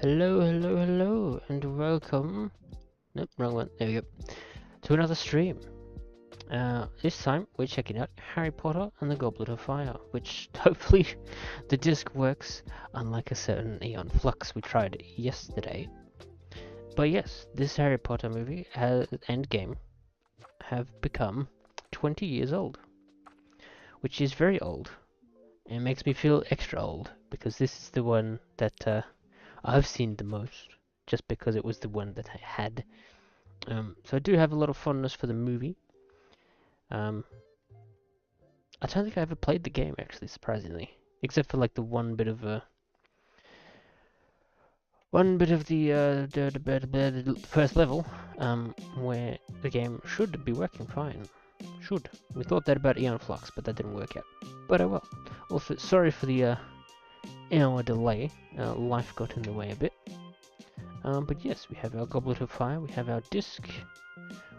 Hello, hello, hello, and welcome. Nope, wrong one. There we go. To another stream. This time we're checking out Harry Potter and the Goblet of Fire, which hopefully the disc works, unlike a certain Aeon Flux we tried yesterday. But yes, this Harry Potter movie and game have become 20 years old, which is very old. And it makes me feel extra old because this is the one that I've seen the most, just because it was the one that I had. So I do have a lot of fondness for the movie. I don't think I ever played the game actually, surprisingly, except for like the one bit of the first level, where the game should be working fine. Should. We thought that about Aeon Flux, but that didn't work out. But oh well. Also, sorry for the hour delay. Life got in the way a bit. But yes, we have our Goblet of Fire. We have our disc,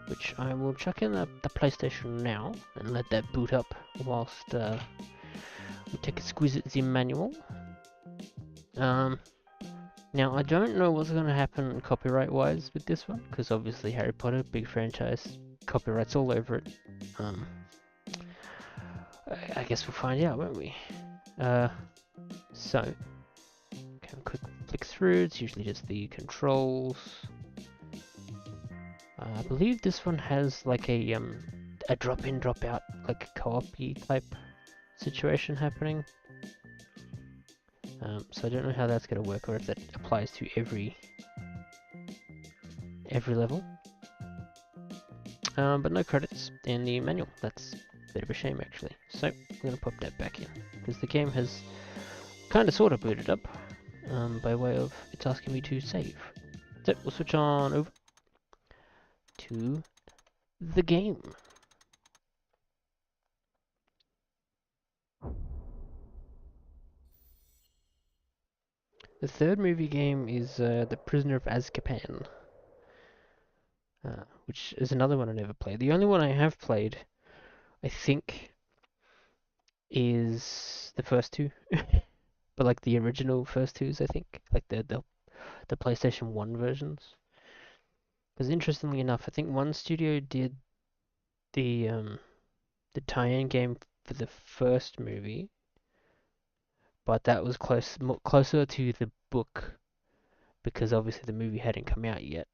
which I will chuck in the PlayStation now and let that boot up whilst we take a squeeze at the manual. Now I don't know what's going to happen copyright-wise with this one, because obviously Harry Potter, big franchise, copyrights all over it. I guess we'll find out, won't we? So, have a quick flick through. It's usually just the controls. I believe this one has like a drop-in, drop-out, like co-op-y type situation happening. So I don't know how that's going to work, or if that applies to every level. But no credits in the manual. That's a bit of a shame, actually. So I'm going to pop that back in, because the game has kind of sort of booted up by way of it's asking me to save. So we'll switch on over to the game. The third movie game is The Prisoner of Azkaban, which is another one I never played. The only one I have played, I think, is the first two, but like the original first twos, I think, like the PlayStation 1 versions. Because interestingly enough, I think one studio did the tie-in game for the first movie, but that was closer to the book, because obviously the movie hadn't come out yet.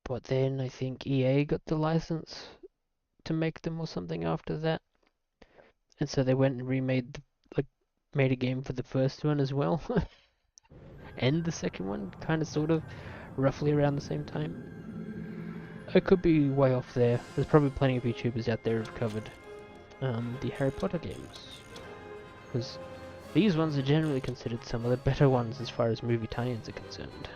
But then I think EA got the license to make them or something after that, and so they went and made a game for the first one as well, and the second one, kind of, sort of, roughly around the same time. I could be way off there. There's probably plenty of YouTubers out there who've covered the Harry Potter games, because these ones are generally considered some of the better ones as far as movie tie-ins are concerned.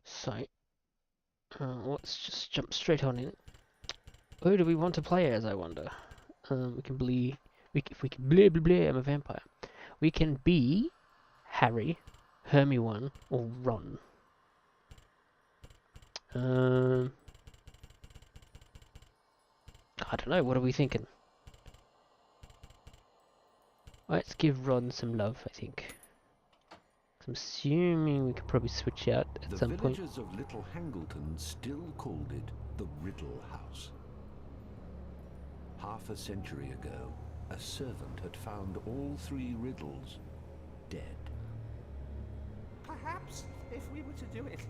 So, let's just jump straight on in. Who do we want to play as, I wonder? We can be... if we can... Blah, blah, blah, I'm a vampire. We can be Harry, Hermione, or Ron. I don't know, what are we thinking? Let's give Ron some love, I think. I'm assuming we could probably switch out at some point. The villagers of Little Hangleton still called it the Riddle House. Half a century ago, a servant had found all 3 riddles dead. Perhaps if we were to do it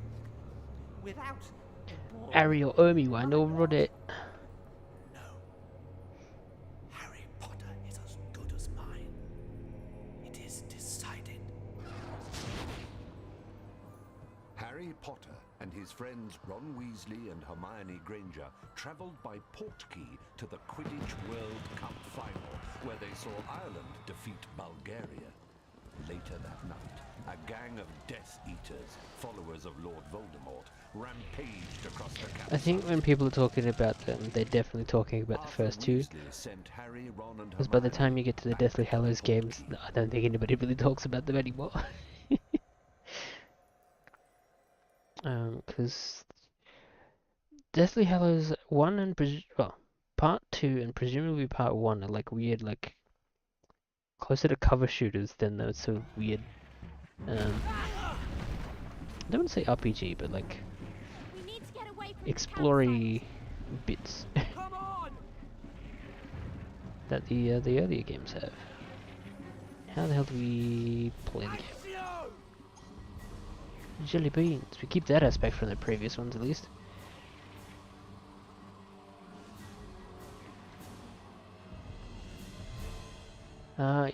without a ball. Harry or Hermione or Ron. No. Harry Potter is as good as mine. It is decided. Harry Potter and his friends Ron Weasley and Hermione Granger travelled by portkey to the Quidditch World Cup final, where they saw Ireland defeat Bulgaria. Later that night, a gang of Death Eaters, followers of Lord Voldemort, rampaged across the campsite. I think when people are talking about them, they're definitely talking about the first two. Because by the time you get to the Deathly Hallows games, I don't think anybody really talks about them anymore. Because Deathly Hallows 1 and... well, part 2 and presumably part 1 are like weird, like closer to cover shooters than those sort of weird, I don't want to say RPG, but like explory bits that the earlier games have. How the hell do we play the game? Jelly beans. We keep that aspect from the previous ones at least.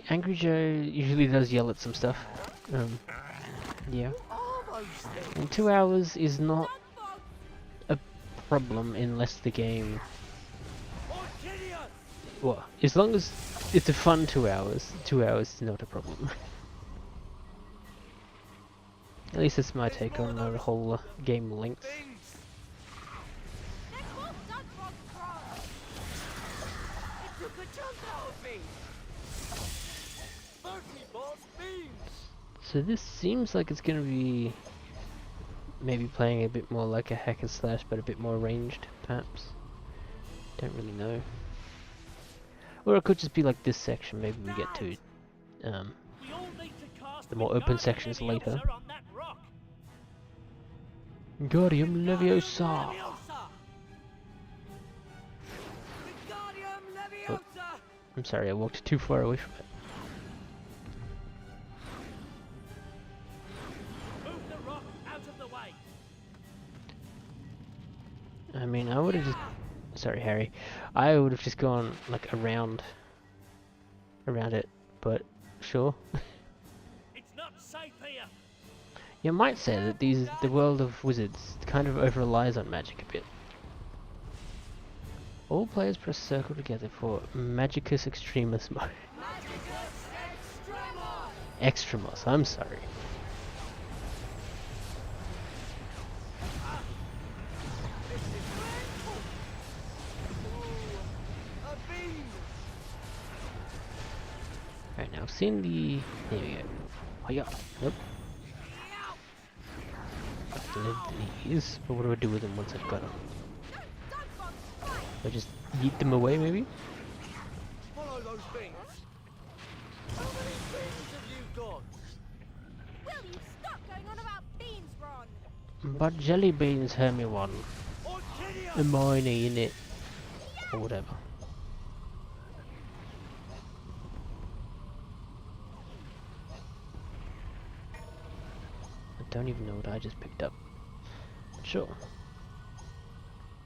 Angry Joe usually does yell at some stuff. Yeah. And 2 hours is not a problem unless the game... Well, as long as it's a fun 2 hours, 2 hours is not a problem. At least that's my take on the whole game length. So this seems like it's gonna be maybe playing a bit more like a hack and slash, but a bit more ranged, perhaps. Don't really know. Or it could just be like this section. Maybe we get to the more open sections later. Wingardium Leviosa. Oh, I'm sorry, I walked too far away from it. I mean, I would have just... Sorry, Harry. I would have just gone, like, around it, but sure. It's not safe here. You might say that the world of wizards kind of over-relies on magic a bit. All players press circle together for Magicus Extremus mode. Extremos, I'm sorry. Alright, now I've seen the... There we go. Oh yeah. Nope. I've lived these, but what do I do with them once I've got them? Do I just yeet them away, maybe? Follow those beams. How many beams have you got? Will you stop going on about beans, Ron? But jelly beans, Hermione. Hermione in it. Or whatever. I don't even know what I just picked up. Sure.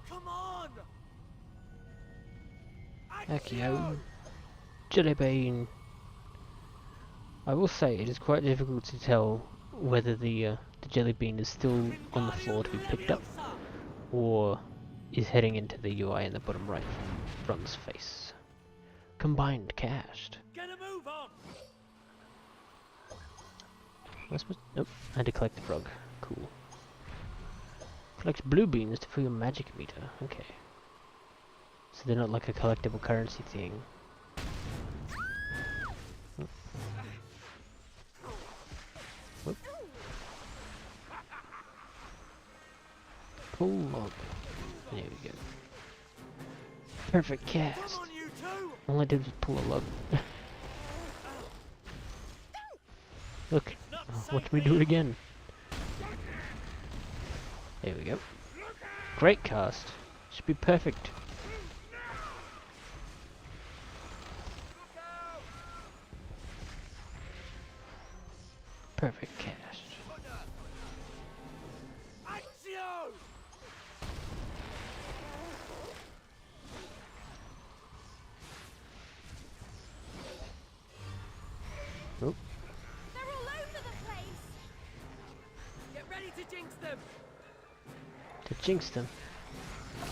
Come on. Accio. Jelly bean. I will say it is quite difficult to tell whether the jelly bean is still on the floor to be picked up, or is heading into the UI in the bottom right from Ron's face. Combined cast. Get a move on. Nope, I had to collect the frog. Cool. Collect blue beans to fill your magic meter. Okay. So they're not like a collectible currency thing. Whoop. Whoop. Pull log. There we go. Perfect cast. All I did was pull a log. Look. Watch me do it again. There we go. Great cast. Should be perfect. Perfect cast. Oh. They're all over the place. Get ready to jinx them. To jinx them.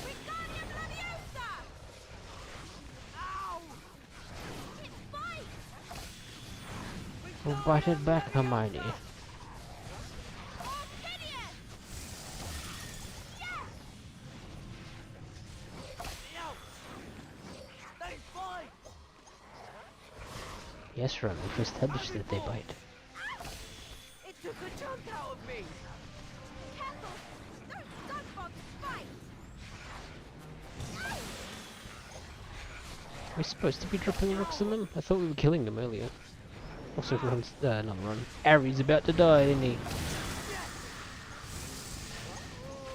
Wingardium Leviosa! Ow! It bites! We'll bite it back, Hermione. Orchidius! They fight. Yes, Ron, we've established that they bite. It took a chunk out of me. Careful! Those dog bots bite! We're supposed to be dropping rocks on them? I thought we were killing them earlier. Also, runs, another run. Harry's about to die, isn't he?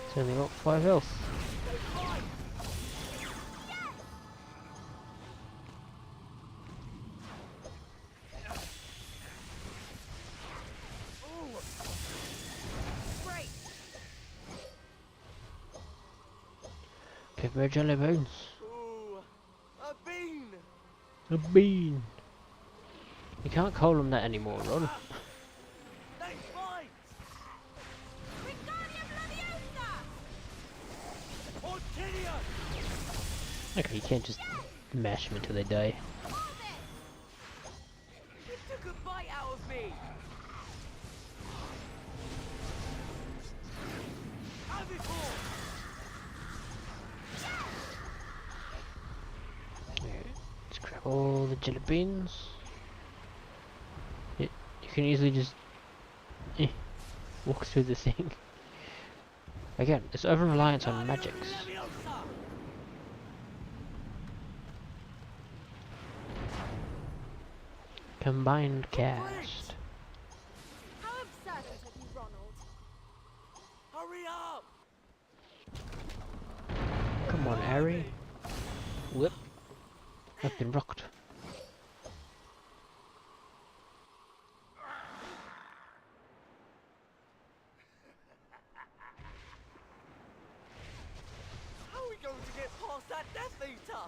He's only got 5 health. Great. Give me jelly bones. Ooh, a bean. A bean. You can't call them that anymore, Ron. They fight. Wingardium Leviosa! Continuous. Okay, you can't just mash them until they die. Hold it! You took a bite out of me. Have it all. Let's grab all the jelly beans. You can easily just walk through the thing. Again, it's over-reliance on magics. Leviosa. Combined cast. How observant of you, Ronald. Hurry up. Come on, Harry. Whoop. I've been rocked. How are we going to get past that Death Eater?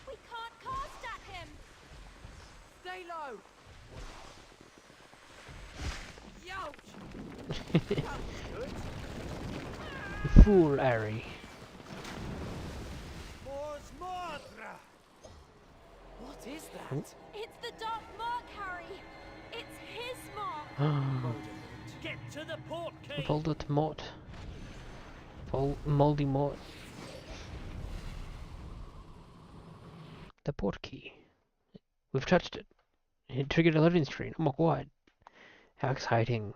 We can't cast at him! Stay low. Youch. That was good. Fool Harry. Mors Mordra. What is that? It's the Dark Mark, Harry! It's his mark! Get to the port key. Voldemort. Moldy Mort. The port key. We've touched it. It triggered a loading screen. Oh my god. How exciting.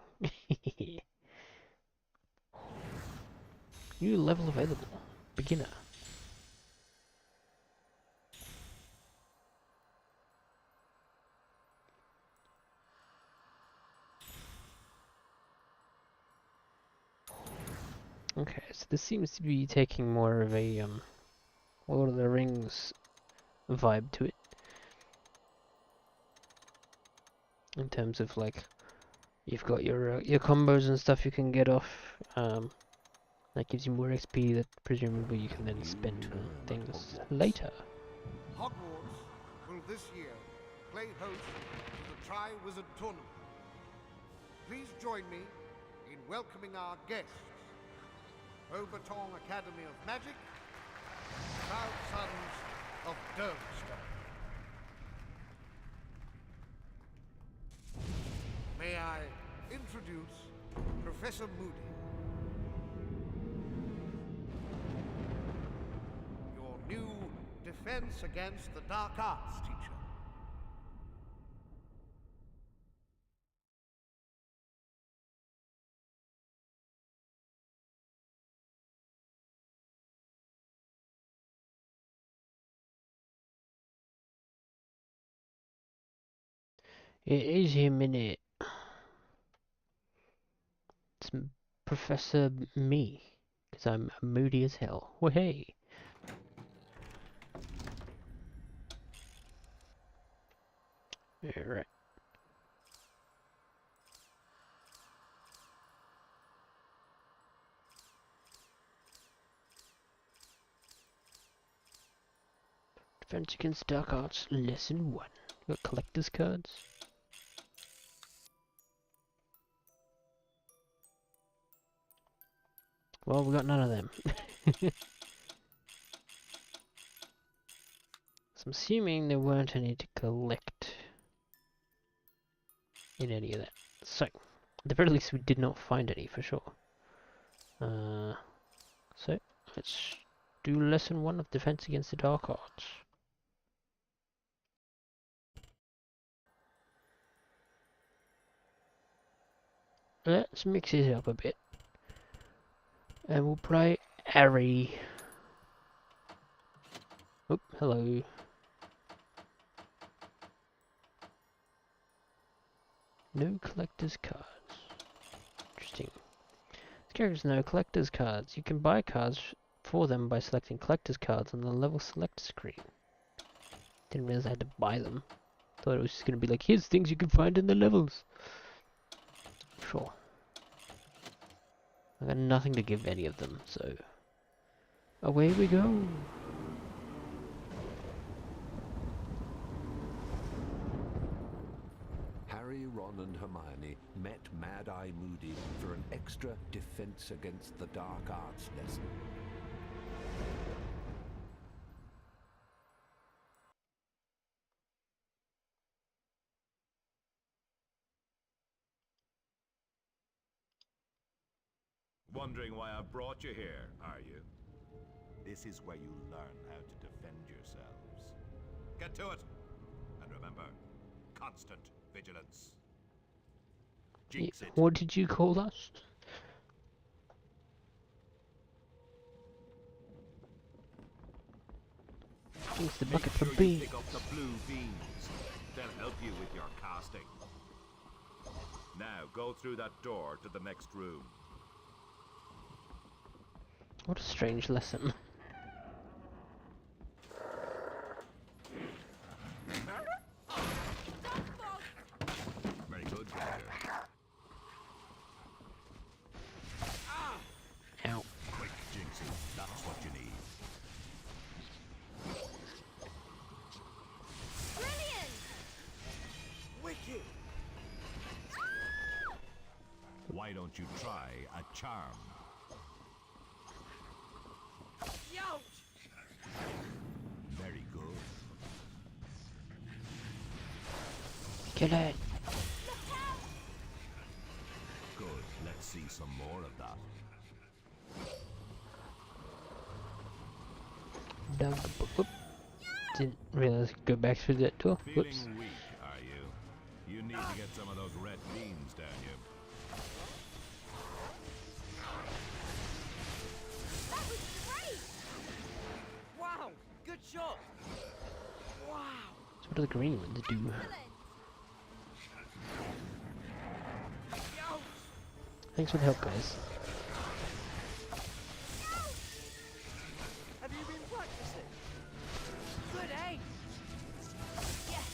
New level available. Beginner. Okay, so this seems to be taking more of a Lord of the Rings vibe to it. In terms of like, you've got your combos and stuff you can get off. That gives you more XP that presumably you can then spend on things later. Hogwarts will this year play host to the Triwizard Tournament. Please join me in welcoming our guests, Beaubaton Academy of Magic, proud sons of Durmstrang. May I introduce Professor Moody, your new defense against the dark arts teacher. It is him, innit? It's Professor Me, because I'm moody as hell. Well, hey. Alright. Defense against Dark Arts, Lesson 1. Got collector's cards. Well, we got none of them. So I'm assuming there weren't any to collect in any of that. So, at the very least we did not find any for sure. So, let's do lesson 1 of Defense Against the Dark Arts. Let's mix it up a bit. And we'll play Harry. Oh, hello. No collector's cards. Interesting. This character has no collector's cards. You can buy cards for them by selecting collector's cards on the level select screen. Didn't realize I had to buy them. Thought it was just gonna be like, here's things you can find in the levels. Sure. I got nothing to give any of them, so away we go. Harry, Ron and Hermione met Mad-Eye Moody for an extra defense against the dark arts lesson. Wondering why I brought you here, are you? This is where you learn how to defend yourselves. Get to it! And remember, constant vigilance. Jinx it. What did you call us? Jinx the bucket for beans. Pick up the blue beans. They'll help you with your casting. Now go through that door to the next room. What a strange lesson. Very good, Granger. Ow. Quick, Jinxie. That's what you need. Brilliant! Wicked! Why don't you try a charm? Youch! Very good. Kill it. Good. Let's see some more of that. Down. Whoop. Didn't realize I could go back through that door. Feeling Whoops. weak, are you? You need to get some of those red beans down you. That was great! Wow! Good shot! Wow! So what do the green ones do? Excellent! Youch! Thanks for the help, guys. Have you been practicing? Good aim! Yes!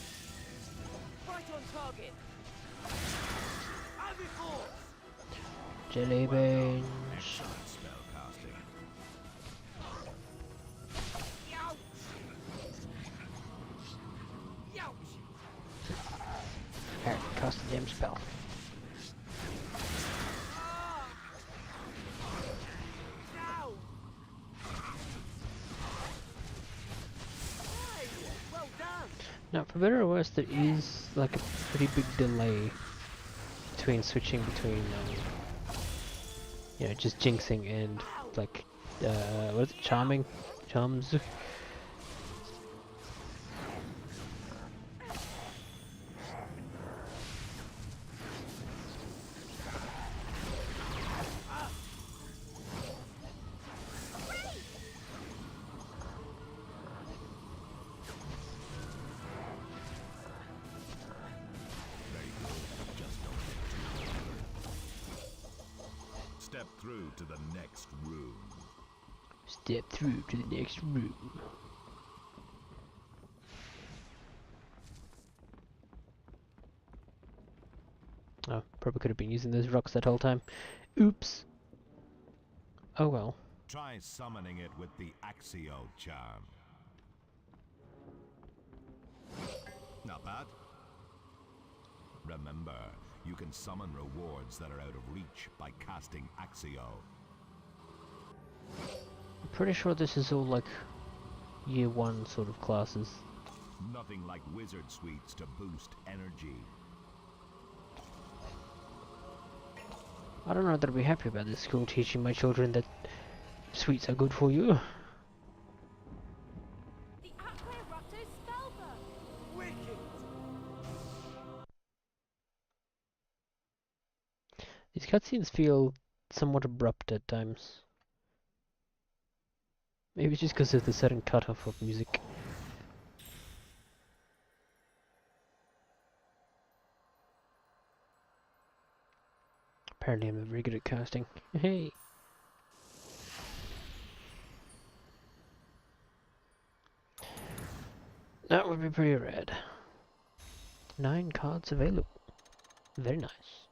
Right on target! Ivy Force! Jelly beans. Excellent spell casting. Youch! Youch! Alright, cast the damn spell. Ah! Now! Hey, well done! Now, for better or worse, there is like a pretty big delay between switching between, you know, just jinxing and like, what is it, charming? Charms? Very good. Just don't get too clever. Step through to the next room. Step through to the next room. Oh, probably could have been using those rocks that whole time. Oops. Oh well. Try summoning it with the Axio charm. Not bad. Remember, you can summon rewards that are out of reach by casting Axio. I'm pretty sure this is all like year 1 sort of classes. Nothing like wizard sweets to boost energy. I don't know that I'd be happy about this school teaching my children that sweets are good for you. The Aquaraptor spellbook! Wicked! These cutscenes feel somewhat abrupt at times. Maybe it's just because of the sudden cutoff of music. Apparently I'm very good at casting. Hey! That would be pretty rad. 9 cards available. Very nice.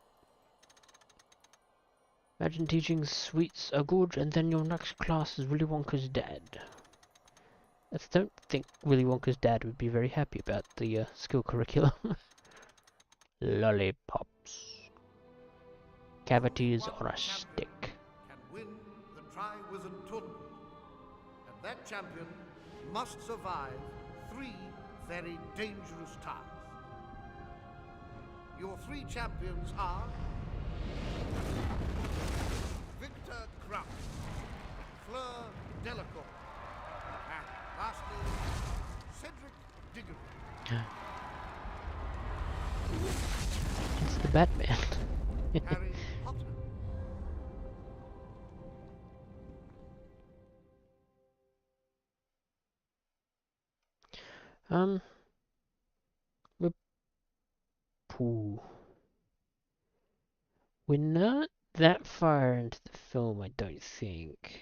Imagine teaching sweets are good and then your next class is Willy Wonka's dad. I don't think Willy Wonka's dad would be very happy about the school curriculum. Lollipops. Cavities on a stick. Can win the Triwizard Tournament. And that champion must survive 3 very dangerous tiles. Your 3 champions are Victor Crump, Fleur Delacour, and lastly, Cedric Diggory. It's the Batman. Harry Potter. We're not that far into the film, I don't think.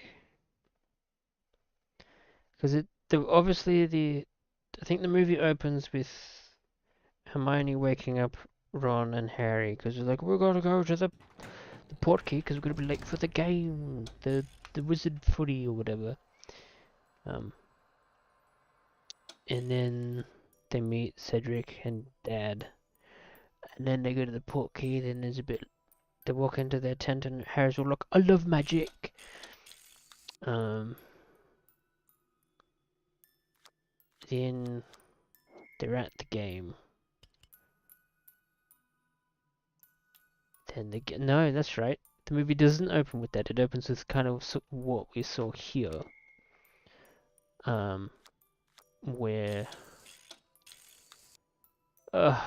Because I think the movie opens with Hermione waking up Ron and Harry, because they're like, we're gonna go to the portkey because we're gonna be late for the game, the wizard footy or whatever. And then they meet Cedric and Dad, and then they go to the portkey. Then there's a bit. They walk into their tent, and Harry's all like, "I love magic." Then they're at the game. Then they get no, that's right. The movie doesn't open with that. It opens with kind of what we saw here. Where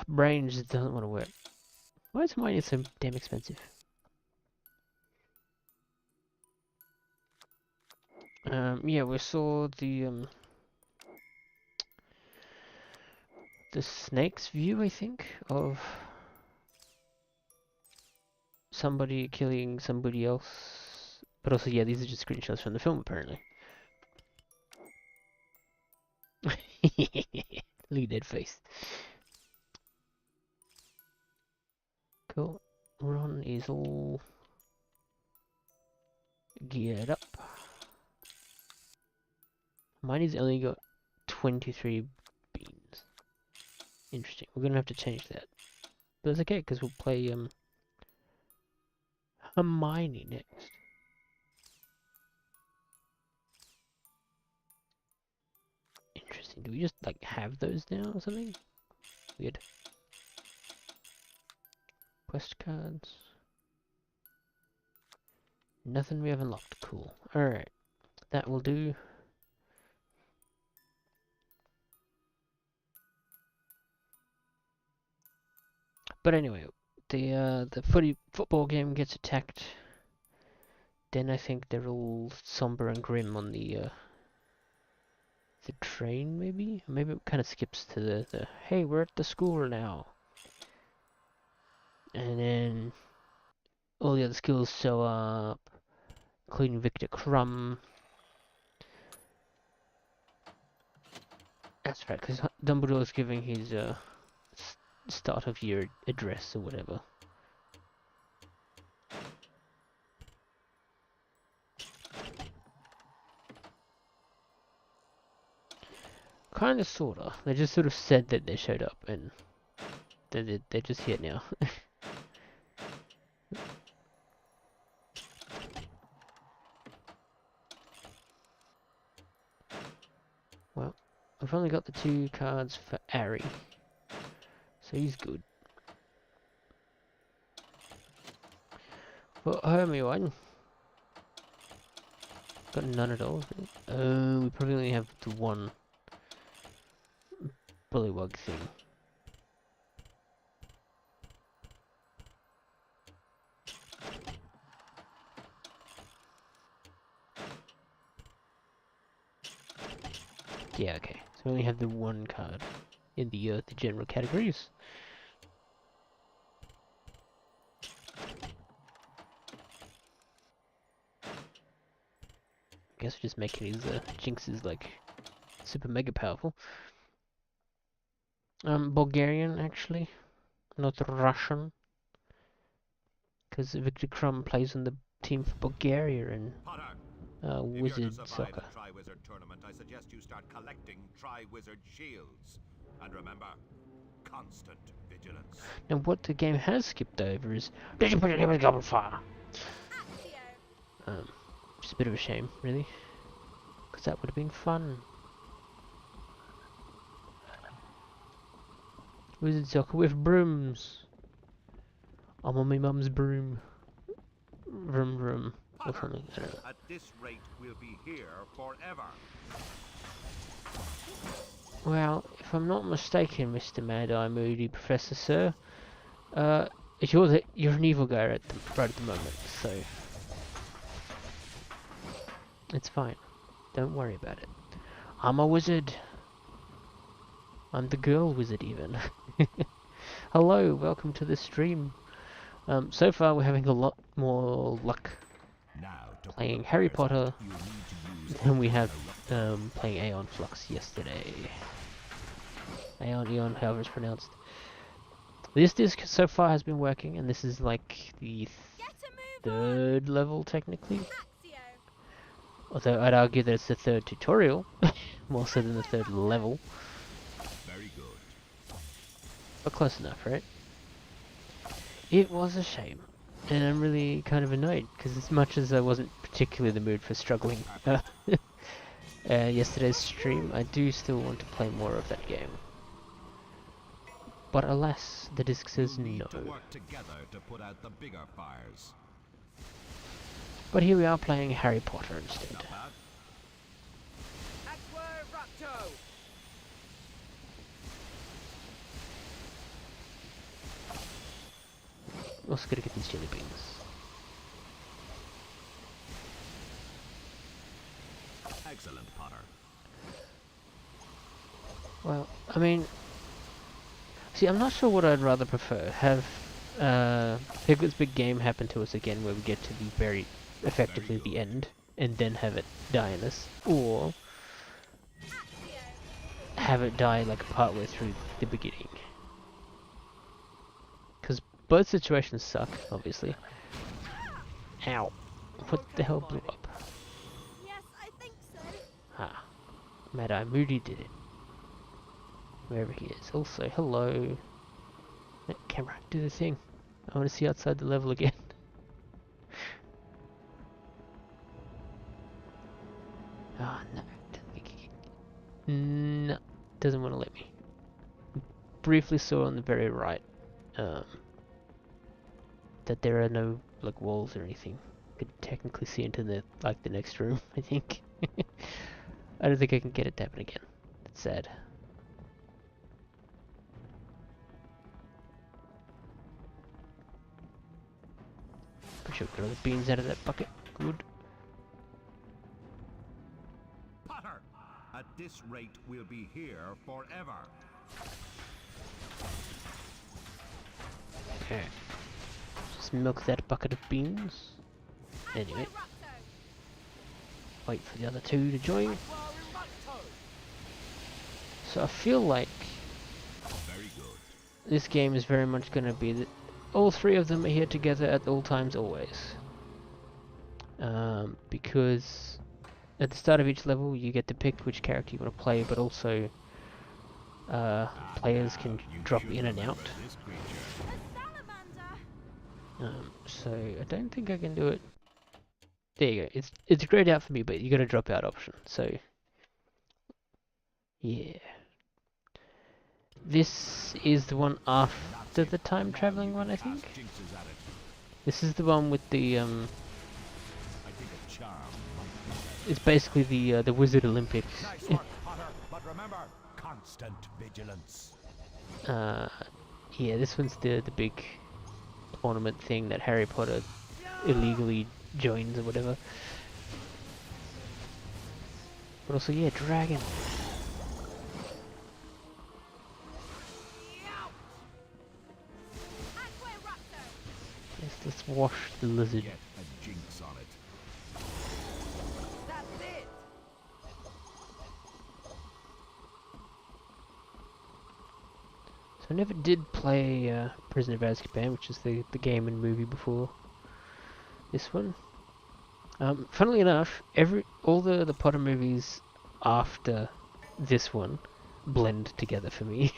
brain just doesn't want to work. Why is mine so damn expensive? Yeah, we saw the snake's view, I think, of somebody killing somebody else. But also, yeah, these are just screenshots from the film, apparently. Look at that face. Cool. Ron is all geared up. Mine's only got 23 beans. Interesting. We're gonna have to change that. But it's okay, because we'll play Hermione next. Interesting. Do we just like have those now or something? Weird. Quest cards. Nothing we have unlocked. Cool. Alright. That will do. But anyway, the football game gets attacked. Then I think they're all somber and grim on the train, maybe? Maybe it kind of skips to the hey, we're at the school now. And then all the other schools show up, including Victor Crumb. That's right, because Dumbledore's giving his start of year address or whatever. Kinda, sorta. They just sort of said that they showed up, and they're just here now. Well, I've only got the 2 cards for Harry, so he's good. But Hermione, got none at all. We probably only have the 1 bullywug thing. Yeah, okay. So we only have the 1 card in the general categories. guess we're just making these jinxes like super mega powerful. Bulgarian actually, not Russian, because Victor Krum plays on the team for Bulgaria in Potter, if you're Wizard to survive Soccer. the Triwizard Tournament, I suggest you start collecting Triwizard shields. And remember, constant vigilance. Now what the game has skipped over is, did you put your name in the Goblet fire? Accio. Just a bit of a shame, really, because that would have been fun. Wizard Soccer with brooms. I'm on my mum's broom. Vroom vroom. Or something, I don't know. At this rate, we'll be here forever. Well, if I'm not mistaken, Mr. Mad-Eye Moody Professor Sir, you're an evil guy right at the moment, so it's fine. Don't worry about it. I'm a wizard. I'm the girl wizard even. Hello, welcome to the stream. So far we're having a lot more luck Now, playing Harry Potter than we have playing Aeon Flux yesterday. Aeon, Eon, however it's pronounced. This disc so far has been working, and this is like the Get a move on. third level technically. Accio. Although I'd argue that it's the third tutorial, more so than the third level. very good. But close enough, right? It was a shame, and I'm really kind of annoyed, because as much as I wasn't particularly in the mood for struggling yesterday's stream, I do still want to play more of that game. But alas, the disc says We need no. to work together to put out the bigger fires. But here we are playing Harry Potter instead. Not bad. Aqua Rapto. Also gotta get these jelly beans. Excellent, Potter. Well, I mean, see, I'm not sure what I'd rather prefer. Have Piglet's Big Game happen to us again, where we get to the very, effectively the end, and then have it die on us, or have it die like partway through the beginning. Because both situations suck, obviously. Ow. What the hell blew up? Yes, I think so. Ah. Mad-Eye Moody did it. Wherever he is. Also, hello. Camera, do the thing. I want to see outside the level again. Ah, no. No. Doesn't want to let me. Briefly saw on the very right that there are no like walls or anything. Could technically see into the the next room, I think. I don't think I can get it to happen again. That's sad. Pretty sure we got all the beans out of that bucket. Good. Potter! At this rate, we'll be here forever. Okay. Just milk that bucket of beans. Anyway, wait for the other two to join. Aqua Rapto. So I feel like Very good. this game is very much going to be that all three of them are here together at all times always. Because at the start of each level you get to pick which character you want to play, but also players can drop in and out. This creature. A salamander. So I don't think I can do it. There you go. It's grayed out for me, but you got a drop out option. So yeah, this is the one after the time traveling one, I think. Jinxes at it. This is the one with the I think a charm might be It's basically the Wizard Olympics. Nice work, Potter, but remember, constant vigilance. Yeah, this one's the big tournament thing that Harry Potter illegally joins or whatever. But also, yeah, dragon. Aqua Rapto. Let's wash the lizard. Get a jinx on it. That's it. I never did play Prisoner of Azkaban, which is the game and movie before this one. Funnily enough, all the Potter movies after this one blend together for me.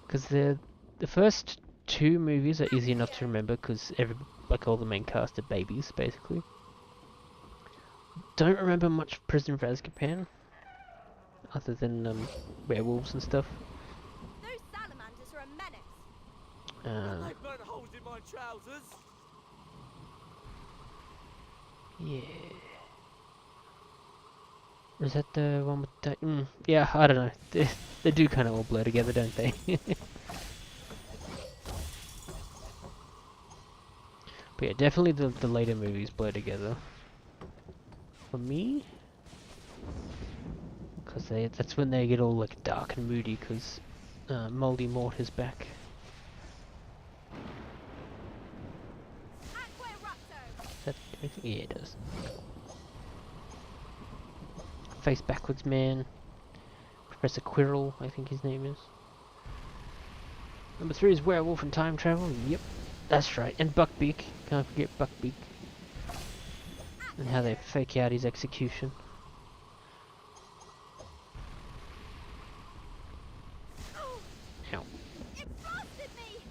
Because the first two movies are easy enough to remember because like all the main cast are babies basically. Don't remember much Prisoner of Azkaban other than werewolves and stuff. Those salamanders are a menace. They burnt holes in my trousers. Yeah. Is that the one with the... yeah, I don't know. They do kind of all blur together, don't they? But yeah, definitely the later movies blur together. For me? Because that's when they get all like dark and moody, because Moldy Mort is back. Does that do anything? Yeah, it does. Face Backwards Man. Professor Quirrell, I think his name is. Number 3 is Werewolf and Time Travel. Yep, that's right. And Buckbeak. Can't forget Buckbeak. And how they fake out his execution. Ow. It blasted me.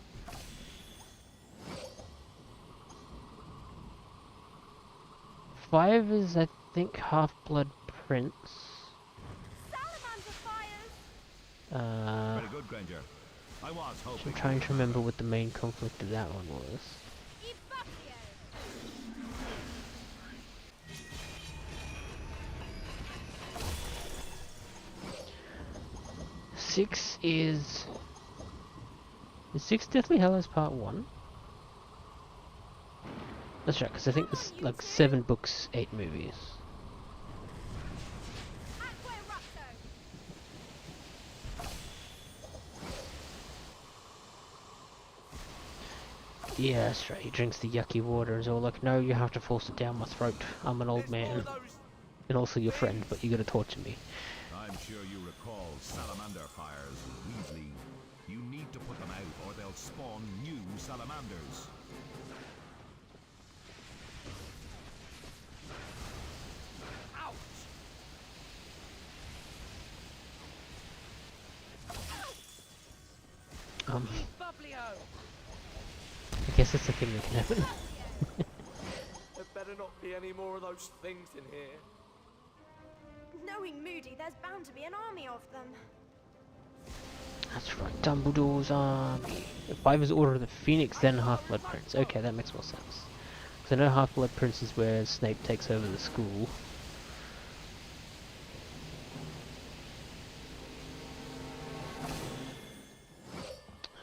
5 is, I think, Half-Blood Prince. Salamander fires. Very good, Granger. I was hoping. I'm trying to remember what the main conflict of that one was. Evacuo. 6 is... Is 6 Deathly Hallows Part 1? That's right, because I think there's like 7 books, 8 movies. Yeah, that's right, he drinks the yucky water and is all like, no, you have to force it down my throat. I'm an old man. And also your friend, but you gotta torture me. I'm sure you recall salamander fires, Weasley. You need to put them out or they'll spawn new salamanders. I guess that's the thing that can happen. There better not be any more of those things in here. Knowing Moody, there's bound to be an army of them. That's right, Dumbledore's army. If 5 is Order of the Phoenix, then Half-Blood Prince. Okay, that makes more sense. Because I know Half-Blood Prince is where Snape takes over the school.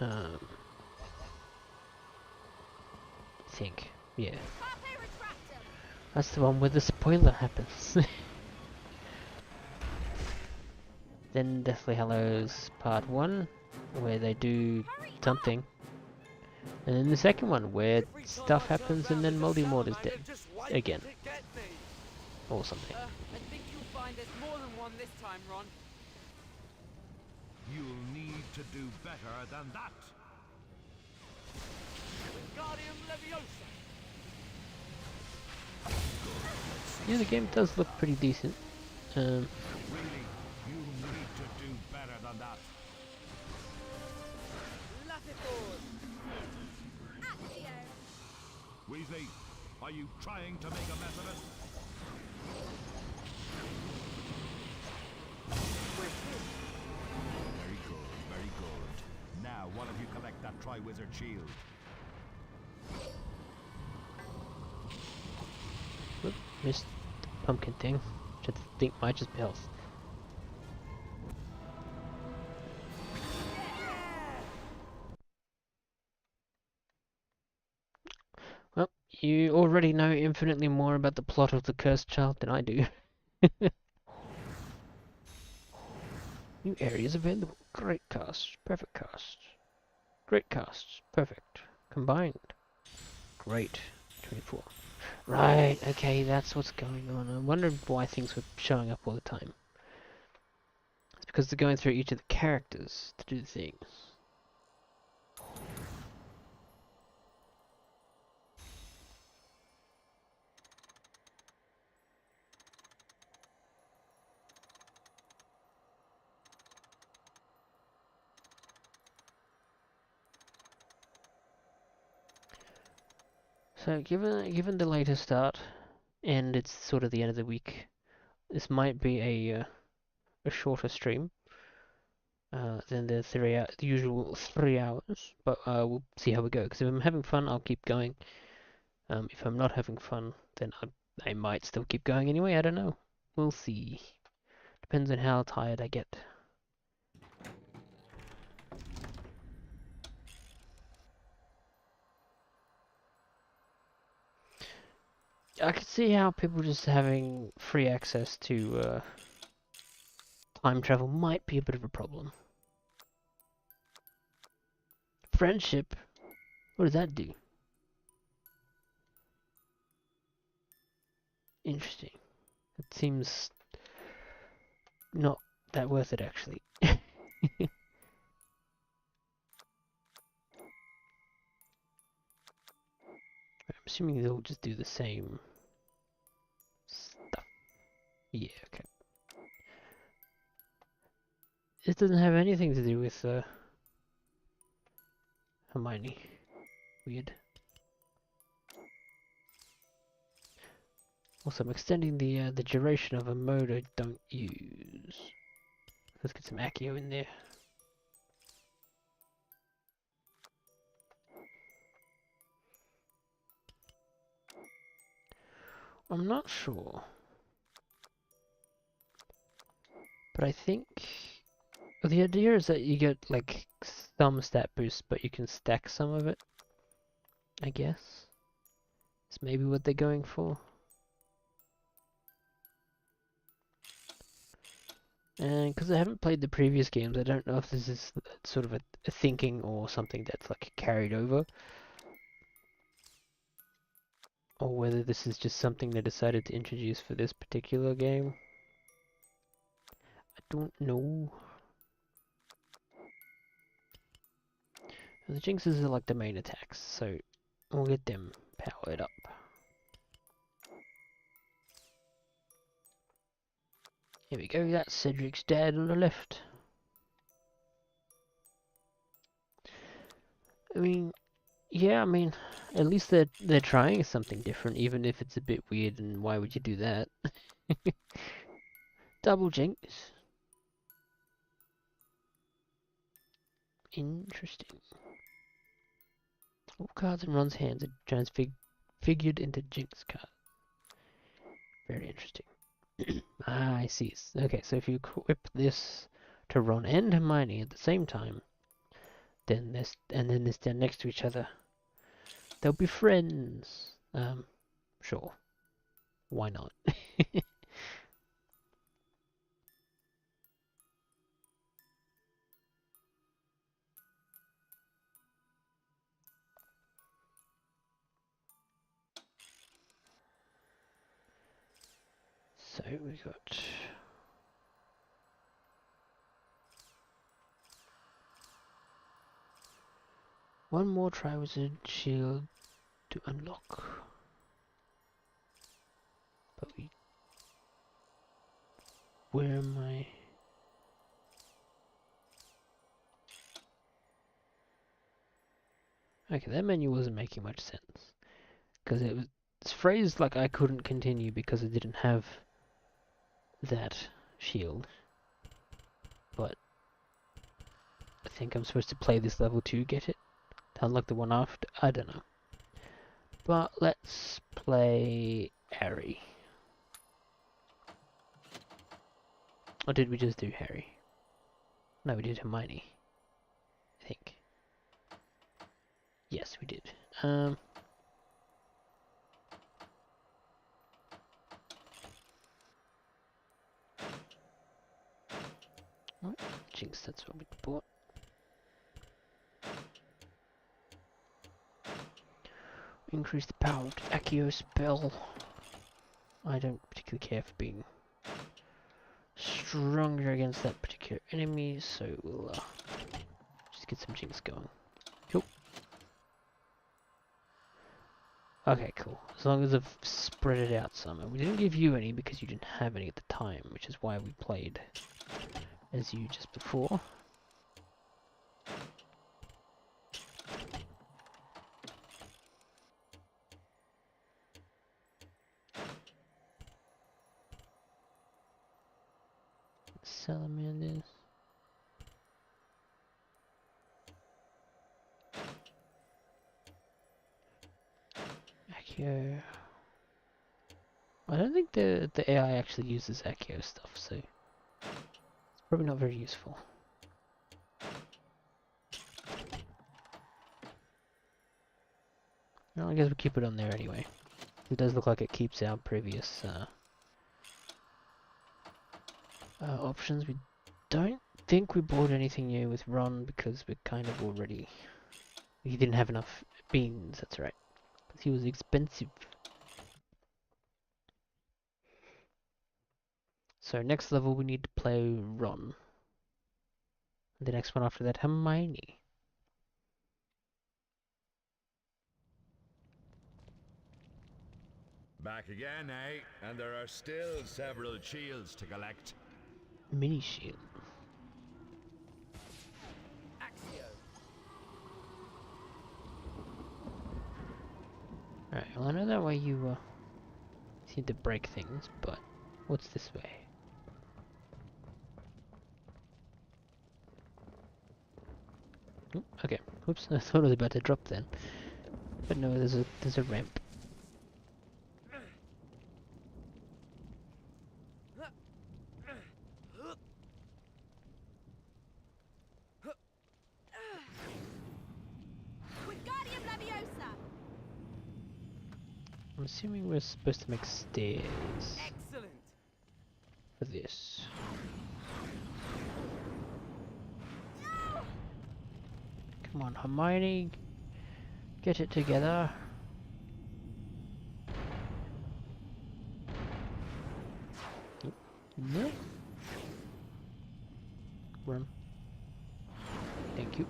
I think, yeah. That's the one where the spoiler happens. Then Deathly Hallows Part 1, where they do something. And then the second one, where stuff happens and then Moldy Mort is dead. Again. Or something. I think you'll find there's more than one this time, Ron. You'll need to do better than that. Wingardium Leviosa. Yeah, the game does look pretty decent. Really, you need to do better than that. Latiford. Accio. Weasley, are you trying to make a mess of it? Very good, very good. Now, one of you collect that Triwizard shield. Oop, missed the pumpkin thing, which I think might just be health. Well, you already know infinitely more about the plot of The Cursed Child than I do. New areas available. Great cast. Perfect cast. Great cast. Perfect. Combined. Great. 24. Right, okay, that's what's going on. I wondered why things were showing up all the time. It's because they're going through each of the characters to do things. So given the later start, and it's sort of the end of the week, this might be a shorter stream than the the usual 3 hours. But we'll see how we go. Because if I'm having fun, I'll keep going. If I'm not having fun, then I might still keep going anyway. I don't know. We'll see. Depends on how tired I get. I could see how people just having free access to time travel might be a bit of a problem. Friendship? What does that do? Interesting. It seems not that worth it, actually. I'm assuming they'll just do the same stuff. Yeah, okay. This doesn't have anything to do with Hermione. Weird. Also, I'm extending the duration of a mode I don't use. Let's get some Accio in there. I'm not sure, but I think the idea is that you get like some stat boost, but you can stack some of it. I guess it's maybe what they're going for. And because I haven't played the previous games, I don't know if this is sort of a thinking or something that's like carried over, or whether this is just something they decided to introduce for this particular game. I don't know. The Jinxes are like the main attacks, so we'll get them powered up. Here we go, that's Cedric's dad on the left. Yeah, at least they're trying something different, even if it's a bit weird, and why would you do that? Double Jinx. Interesting. All cards in Ron's hands are transfigured into Jinx cards. Very interesting. Ah, I see. Okay, so if you equip this to Ron and Hermione at the same time, then they stand next to each other, they'll be friends. Sure. Why not? So we got one more Triwizard shield to unlock. But where am I? Okay, that menu wasn't making much sense. Because it's phrased like I couldn't continue because I didn't have that shield. But I think I'm supposed to play this level to get it. To unlock the one after. I don't know. But let's play Harry. Or did we just do Harry? No, we did Hermione. I think. Yes, we did. What? Jinx, that's what we bought. Increase the power of the Accio spell. I don't particularly care for being stronger against that particular your enemies, so we'll just get some jinx going. Cool. Okay, cool. As long as I've spread it out some. And we didn't give you any because you didn't have any at the time, which is why we played as you just before. Salamanders. Accio. I don't think the AI actually uses Accio stuff, so it's probably not very useful. Well, I guess we'll keep it on there anyway. It does look like it keeps our previous options. We don't think we bought anything new with Ron because we're kind of already... He didn't have enough beans, that's right. Because he was expensive. So next level we need to play Ron. The next one after that, Hermione. Back again, eh? And there are still several shields to collect. Mini shield. Axio. Alright, well I know that way you seem to break things, but what's this way? Oop, okay, oops, I thought I was about to drop then. But no, there's a ramp. Wingardium Leviosa. I'm assuming we're supposed to make stairs Excellent. for this. Come on, Hermione, get it together. No. Run. Thank you.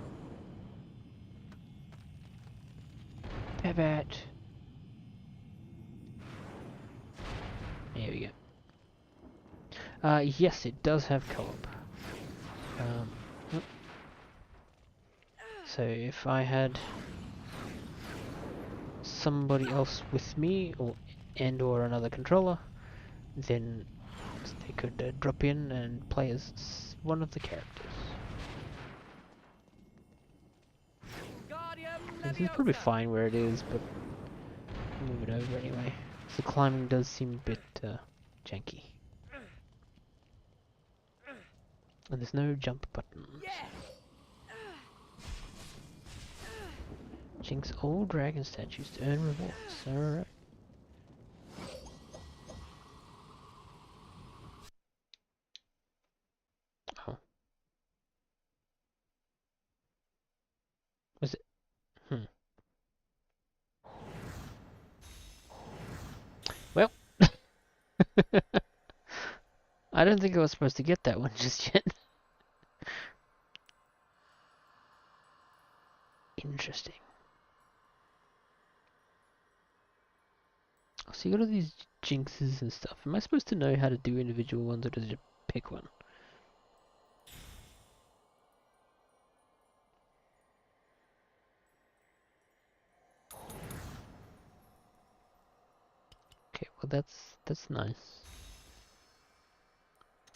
Pivot. There we go. Yes, it does have co-op. So if I had somebody else with me, or another controller, then they could drop in and play as one of the characters. Wingardium This is probably Leviosa. fine where it is, but I'll move it over anyway. The climbing does seem a bit janky. And there's no jump button. Yes. Jinx all dragon statues to earn rewards. Alright. Oh. Was it? Well. I don't think I was supposed to get that one just yet. Interesting. So you got all these jinxes and stuff. Am I supposed to know how to do individual ones, or does it just pick one? Okay, well that's nice.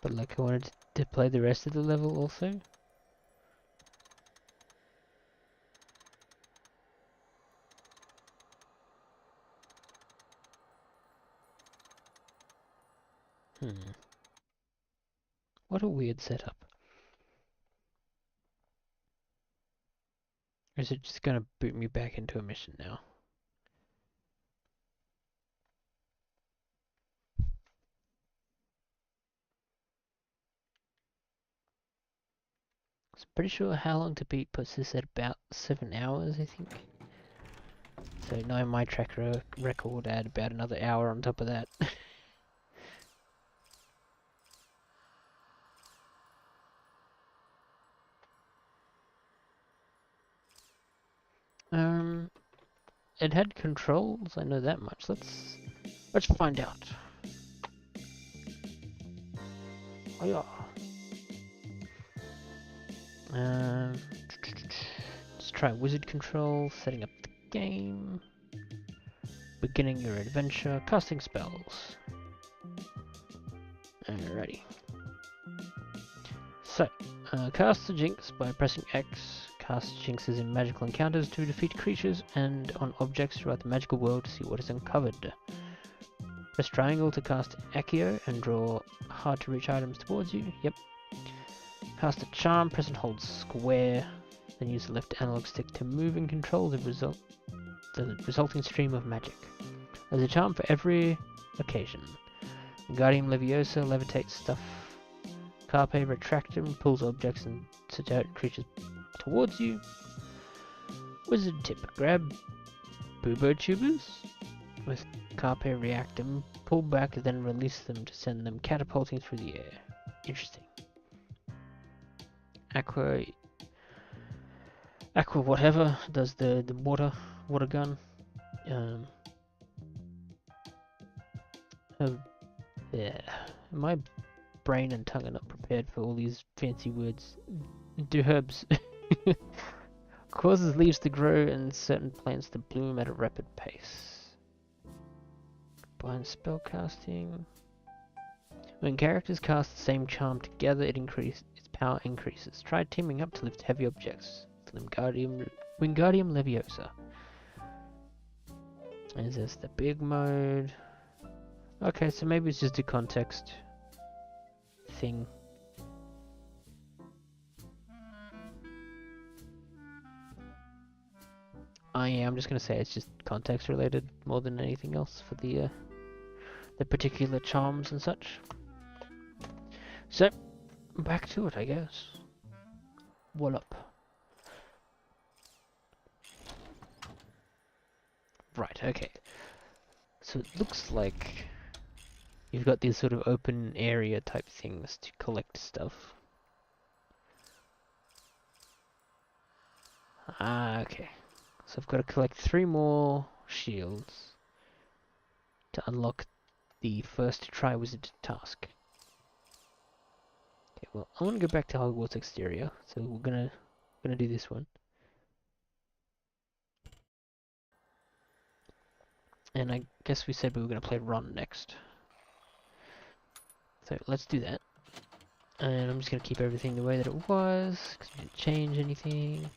But like I wanted to play the rest of the level also. What a weird setup. Or is it just gonna boot me back into a mission now? I'm pretty sure how long to beat puts this at about 7 hours, I think. So knowing my track record, add about another hour on top of that. It had controls, I know that much. Let's find out. Oh yeah. Let's try wizard control, setting up the game, beginning your adventure, casting spells. Alrighty. So, cast the Jinx by pressing X. Cast Jinxes in magical encounters to defeat creatures and on objects throughout the magical world to see what is uncovered. Press triangle to cast Accio and draw hard to reach items towards you. Yep. Cast a charm, press and hold square, then use the left analog stick to move and control the resulting stream of magic. There's a charm for every occasion. Guardian Leviosa levitates stuff. Carpe Retractum pulls objects and certain creatures towards you. Wizard tip: grab Bubo Tubers with Carpe Reactum, pull back, then release them to send them catapulting through the air. Interesting. Aqua whatever does the water gun. Yeah, my brain and tongue are not prepared for all these fancy words. Do herbs causes leaves to grow and certain plants to bloom at a rapid pace. Combine spellcasting. When characters cast the same charm together, its power increases. Try teaming up to lift heavy objects. Wingardium Leviosa. Is this the big mode? Okay, so maybe it's just a context thing. Yeah, I'm just gonna say it's just context related more than anything else for the particular charms and such. So, back to it, I guess. What up? Right, okay. So it looks like you've got these sort of open area type things to collect stuff. Okay. So I've got to collect 3 more shields to unlock the first Triwizard task. Okay, well, I want to go back to Hogwarts exterior, so we're gonna do this one. And I guess we said we were gonna play Ron next. So let's do that. And I'm just gonna keep everything the way that it was, because we didn't change anything.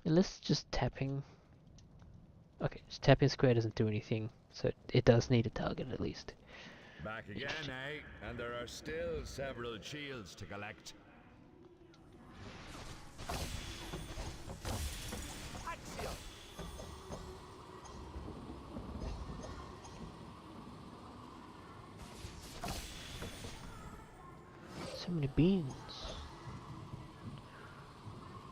Unless just tapping. Okay, just tapping square doesn't do anything, so it does need a target at least. Back again, eh? And there are still several shields to collect. Accio! So many beans.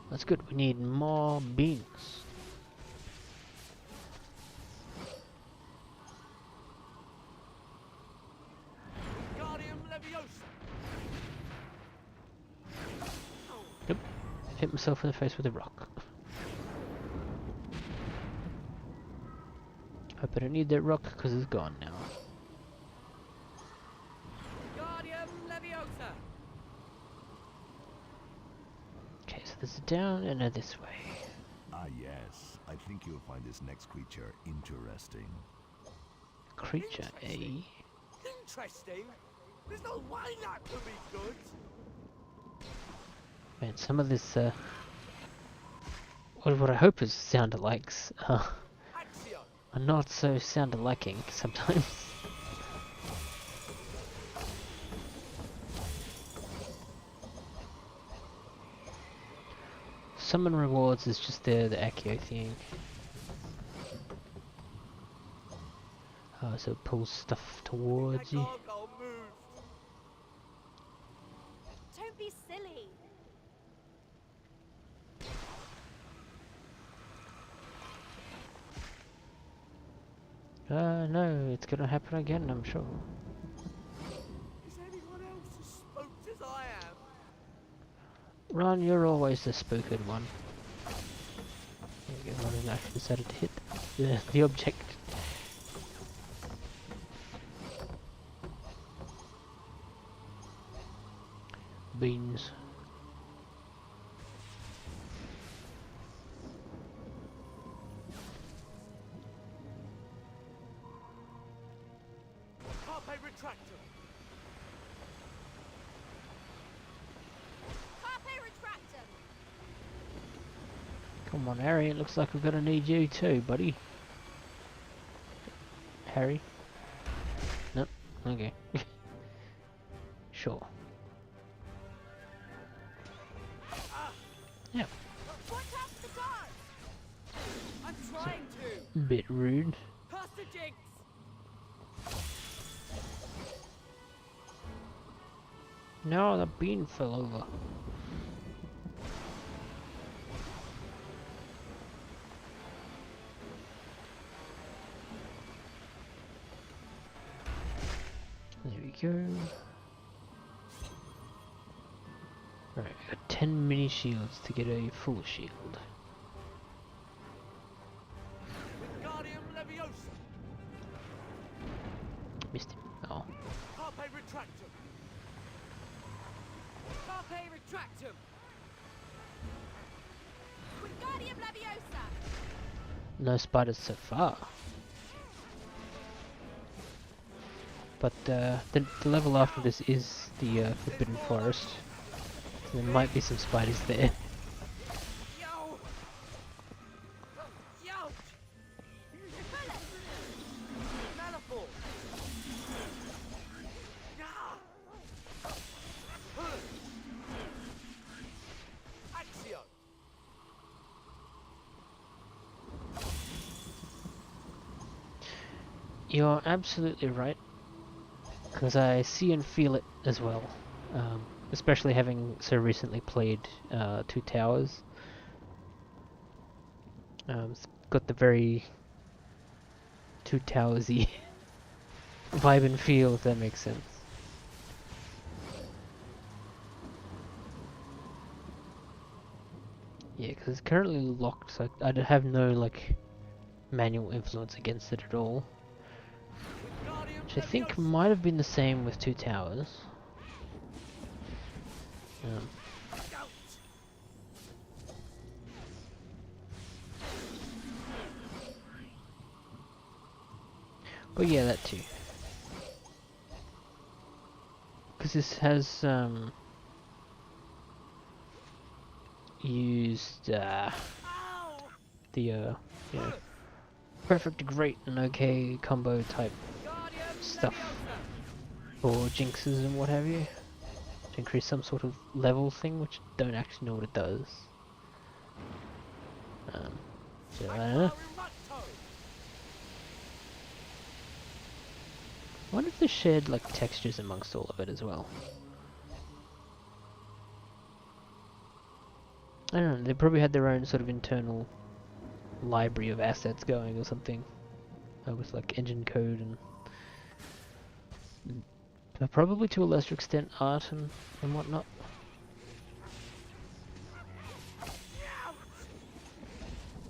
That's good, we need more beans. Wingardium Leviosa! Yep, hit myself in the face with a rock. Hope I don't need that rock because it's gone now. Wingardium Leviosa! Okay, so there's a down and a this way. Ah, yes. I think you'll find this next creature interesting. Creature, eh? Interesting. There's no way that could be good. Man, some of this, what I hope is sound-alikes, Accio! are not so sound-aliking sometimes. Summon rewards is just the Accio thing. So it pulls stuff towards you. Gargoyle moved. Don't be silly. No, it's gonna happen again, I'm sure. Is anyone else as spooked as I am? Ron, you're always the spooked one. There you go, Ron has actually decided to hit the object. Beans. Carpe retractor. Carpe retractor. Come on, Harry, it looks like we're gonna need you too, buddy. Harry? Nope. Okay. Sure. Yeah. Watch out for the guards. I'm trying to. Bit rude. Pass the jinx. No, the bean fell over. There we go. Right, got 10 mini shields to get a full shield. Wingardium Leviosa. Missed him. Oh. Carpe retractor. Carpe retractum. Wingardium Leviosa. No spiders so far. But the level after this is the Forbidden Forest. So there might be some spiders there. Yo. Yo. Malifaux. Axio. You're absolutely right. Because I see and feel it as well. Especially having so recently played Two Towers. It's got the very Two Towers-y vibe and feel, if that makes sense. Yeah, because it's currently locked, so I have no like manual influence against it at all. Wingardium Which I think Leviosa. might have been the same with Two Towers. Out. But yeah, that too. Because this has used Ow. the you know, perfect, great, and okay combo type Wingardium stuff Leviosa. for jinxes and what have you. To increase some sort of level thing, which I don't actually know what it does. So I don't know. Irrupto. I wonder if they shared like textures amongst all of it as well. I don't know, they probably had their own sort of internal library of assets going or something. With like engine code and probably to a lesser extent art and whatnot.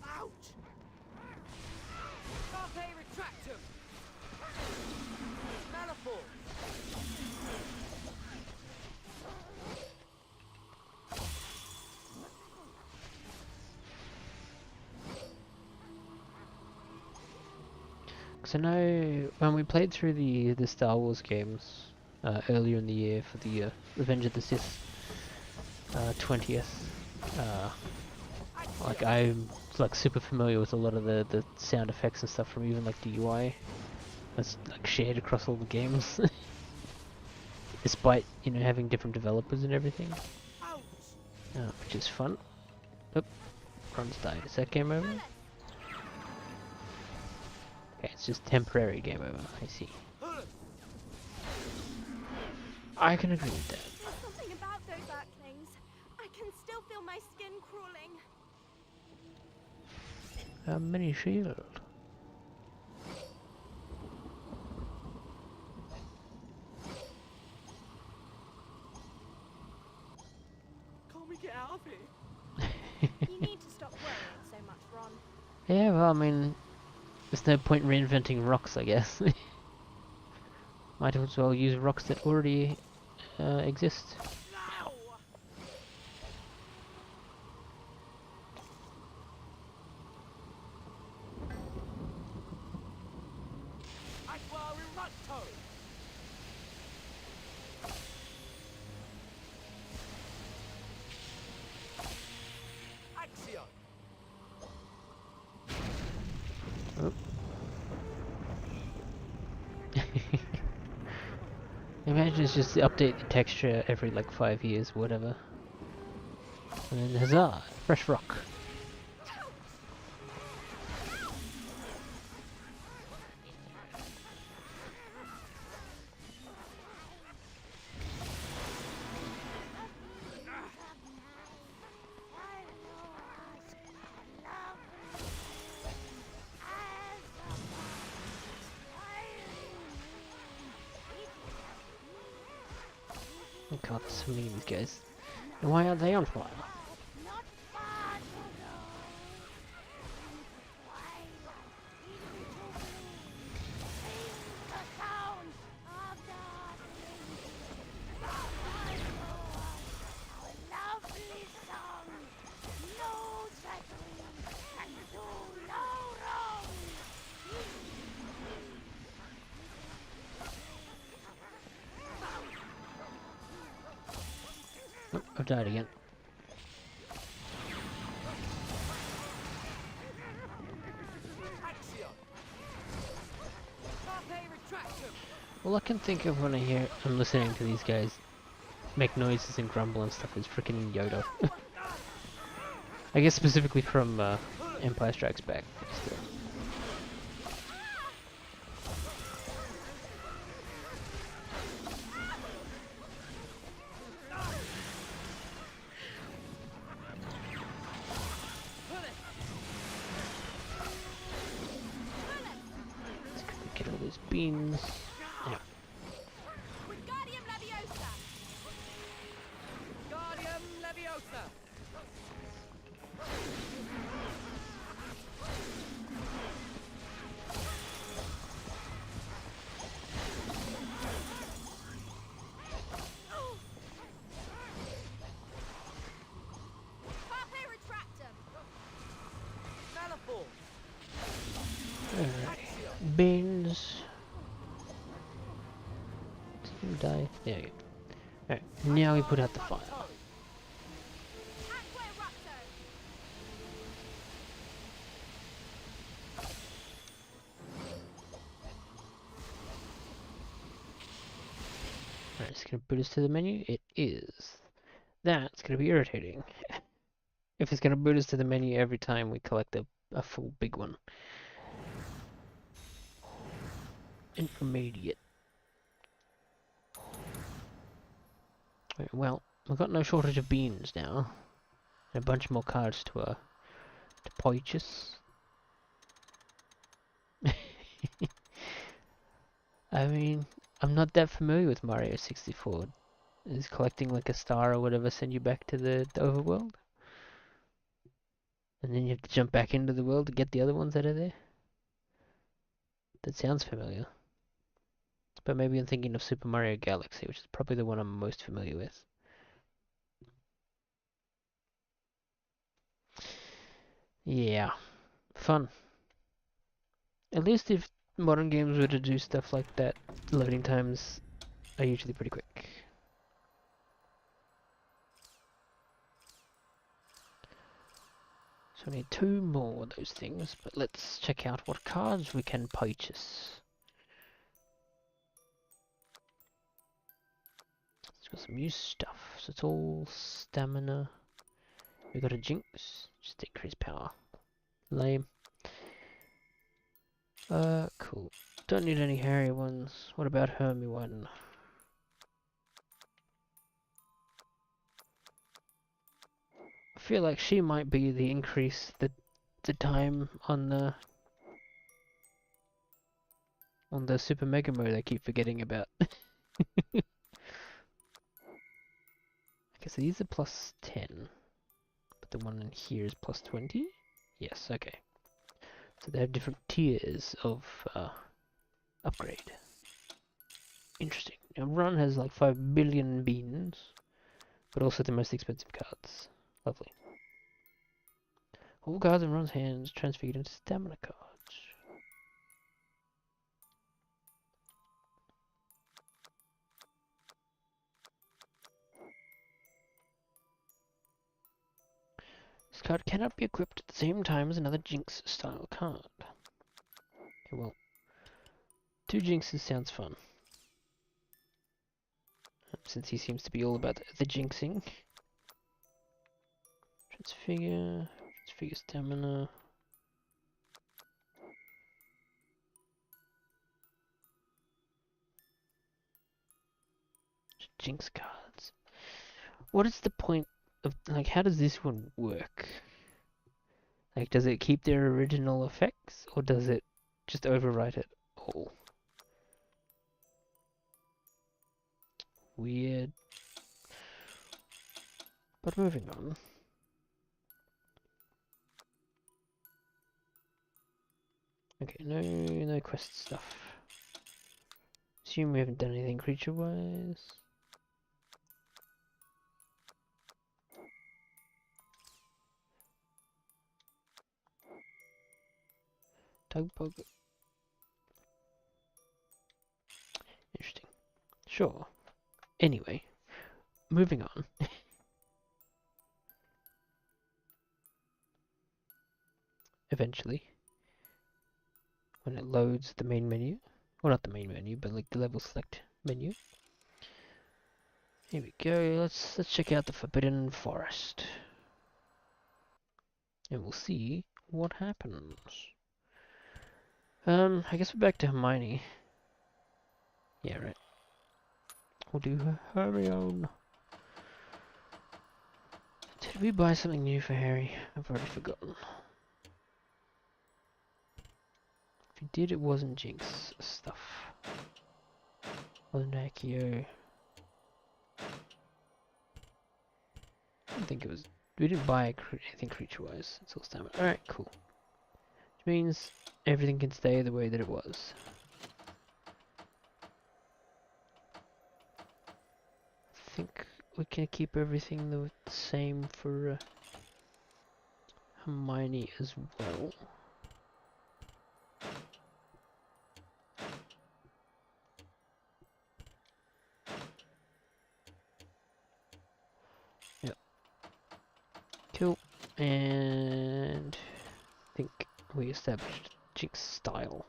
Ouch. Carpe retractum. Malifaux. Because I know when we played through the Star Wars games earlier in the year for the Revenge of the Sith 20th, like I'm like super familiar with a lot of the sound effects and stuff from even like the UI that's like shared across all the games, despite having different developers and everything, Ouch. which is fun. Oh, Ron's died. Is that game over? Okay, it's just temporary game over. I see. I can agree with that. There's something about those Earthlings. I can still feel my skin crawling. A mini shield. coffee. You need to stop worrying so much, Ron. Yeah, well, I mean, there's no point reinventing rocks, I guess. Might as well use rocks that already exist. No! Aqua Erupto! Axio! Oh. Imagine it's just to update the texture every like 5 years, whatever. And then huzzah! Fresh rock. Oh god, there's so many of these guys. And why aren't they on fire? Oh, I've died again. Axio! Carpe Retractum! All I can think of when I'm listening to these guys make noises and grumble and stuff is freaking Yoda. I guess specifically from Empire Strikes Back. Still. Let's quickly get all these beans. Yeah. Wingardium Leviosa! Guardium Leviosa! Carpe Retractum! Malifaux! Alright. Beans. Did you die? There you go. Alright, now we put out the fire. Aqua Erupto! Alright, it's gonna boot us to the menu. It is. That's gonna be irritating. If it's gonna boot us to the menu every time we collect a full big one. Intermediate. Right, well, we've got no shortage of beans now. And a bunch more cards to purchase. I mean, I'm not that familiar with Mario 64. Is collecting like a star or whatever send you back to the overworld? And then you have to jump back into the world to get the other ones that are there? That sounds familiar. But maybe I'm thinking of Super Mario Galaxy, which is probably the one I'm most familiar with. Yeah, fun. At least if modern games were to do stuff like that, loading times are usually pretty quick. So we need 2 more of those things, but let's check out what cards we can purchase. It's got some new stuff, so it's all stamina. We got a Jinx, just increase power. Lame. Cool. Don't need any Harry ones. What about Hermione? I feel like she might be the increase the time on the Super Mega Mode I keep forgetting about. Okay, so these are plus 10. but the one in here is plus 20? Yes, okay. So they have different tiers of upgrade. Interesting. Now Ron has like 5 billion beans, but also the most expensive cards. Lovely. All cards in Ron's hands transfigured into stamina cards. This card cannot be equipped at the same time as another Jinx style card. Okay, well, 2 Jinxes sounds fun. Since he seems to be all about the jinxing. Transfigure stamina. Jinx cards. What is the point of, like, how does this one work? Like, does it keep their original effects, or does it just overwrite it all? Weird. But moving on. Okay, no quest stuff. Assume we haven't done anything creature-wise. Tugboat. Interesting. Sure. Anyway, moving on. Eventually, when it loads the main menu, well, not the main menu, but like the level select menu. Here we go. Let's check out the Forbidden Forest, and we'll see what happens. I guess we're back to Hermione. Yeah, right. We'll do Hermione. Did we buy something new for Harry? I've already forgotten. If we did, it wasn't Jinx stuff. Wasn't Accio. I don't think it was. We didn't buy anything creature-wise. It's all stamina. Alright, cool. Which means everything can stay the way that it was. I think we can keep everything the same for Hermione as well. Yep. Cool. And I think we established Jinx style.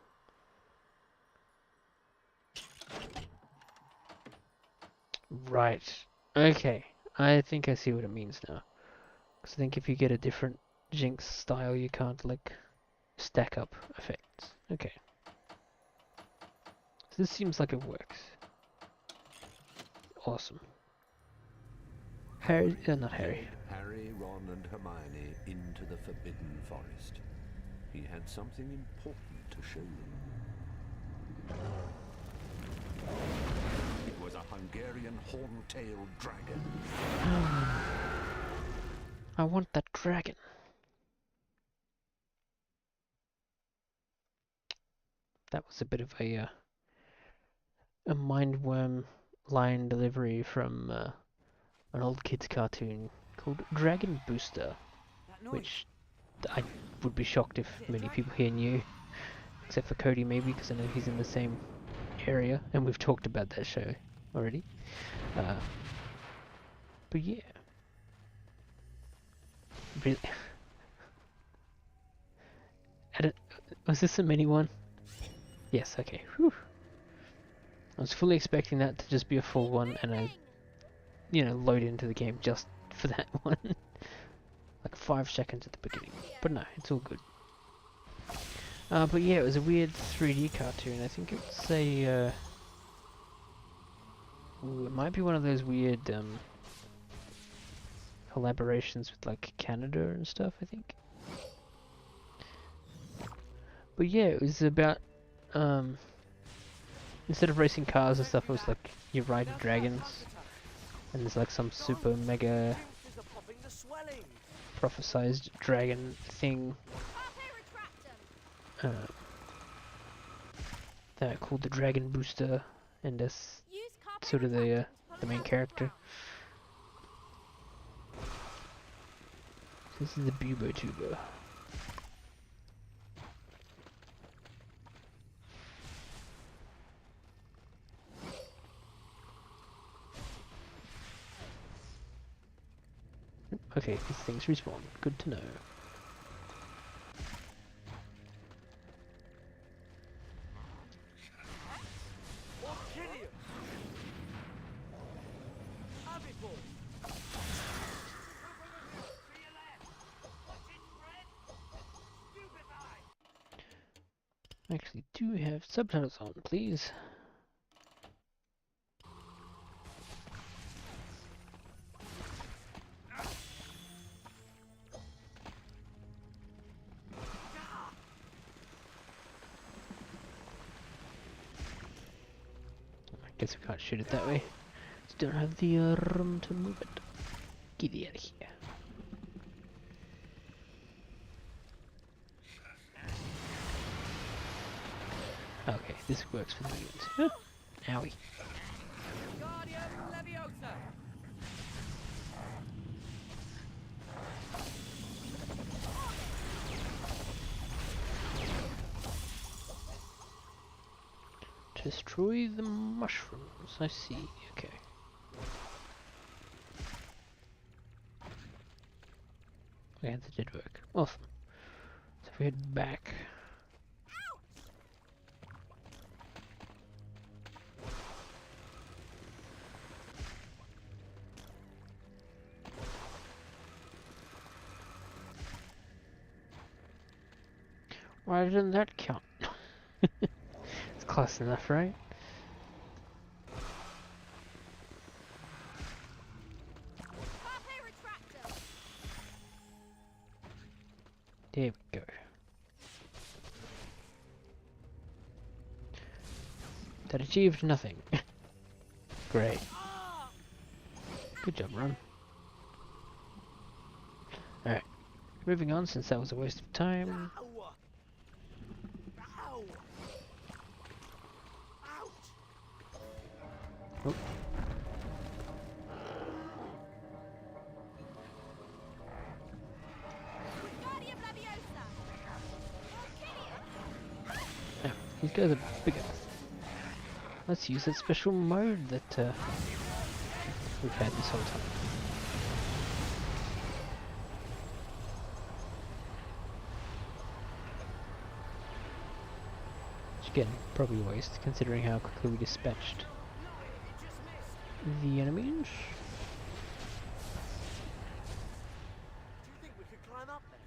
Right. Okay. I think I see what it means now. Because I think if you get a different Jinx style, you can't, like, stack up effects. Okay. So this seems like it works. Awesome. Harry, not Harry. Harry, Ron, and Hermione into the Forbidden Forest. He had something important to show them. It was a Hungarian horn-tailed dragon. I want that dragon. That was a bit of a mindworm line delivery from an old kids cartoon called Dragon Booster, which I would be shocked if many people here knew, except for Cody maybe, because I know he's in the same area, and we've talked about that show already. But yeah. Really? Was this a mini one? Yes, okay. Whew. I was fully expecting that to just be a full one, and I, load into the game just for that one. Like 5 seconds at the beginning. But no, it's all good. But yeah, it was a weird 3D cartoon. I think it's a, ooh, it might be one of those weird, collaborations with like Canada and stuff, I think. But yeah, it was about instead of racing cars and stuff, it was like you ride dragons, and there's like some super mega prophesized dragon thing Carpe retractum. that called the Dragon Booster, and that's Use carpe sort of the retractum to pull the it main out of the character. ground. This is the Bubo Tuber. Okay, these things respawn. Good to know. Orchidea. Abibor. Actually, do we have subtitles on, please? I guess we can't shoot it that way. Just don't have the room to move it. Get it out of here. Okay, this works for the minions. Huh. Owie. Guardian Leviosa. Destroy the mushrooms. I see. Okay. Okay, that did work. Awesome. So if we head back. Why didn't that count? It's close enough, right? Carpe retractum. There we go. That achieved nothing. Great. Good job, Ron. Alright. Moving on, since that was a waste of time. Ow. Ow. Ouch. Oh. Guardian Leviosa. Orchidea. Yeah, these guys are bigger. Let's use that special mode that we've had this whole time. Which again, probably a waste considering how quickly we dispatched It just missed. the enemies. Do you think we could climb up there?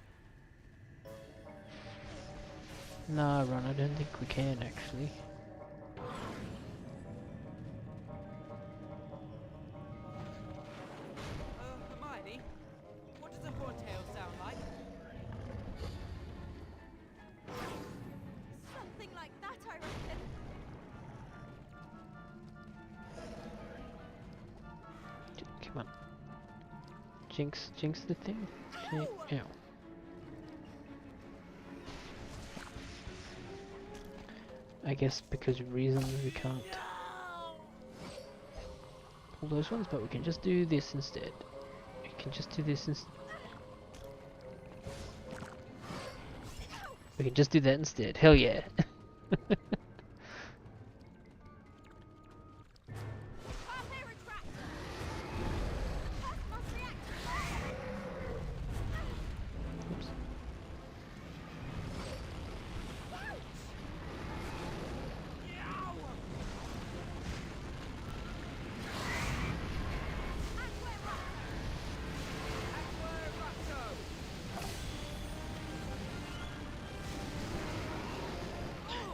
Nah, Ron, I don't think we can actually. Hermione, what does a horntail sound like? Something like that, I reckon. Come on. Jinx the thing. Ow. I guess because of reasons we can't pull those ones, but we can just do this instead. We can just do this instead. We can just do that instead. Hell yeah. Carpe retractum. Cosmos reactor. Oops.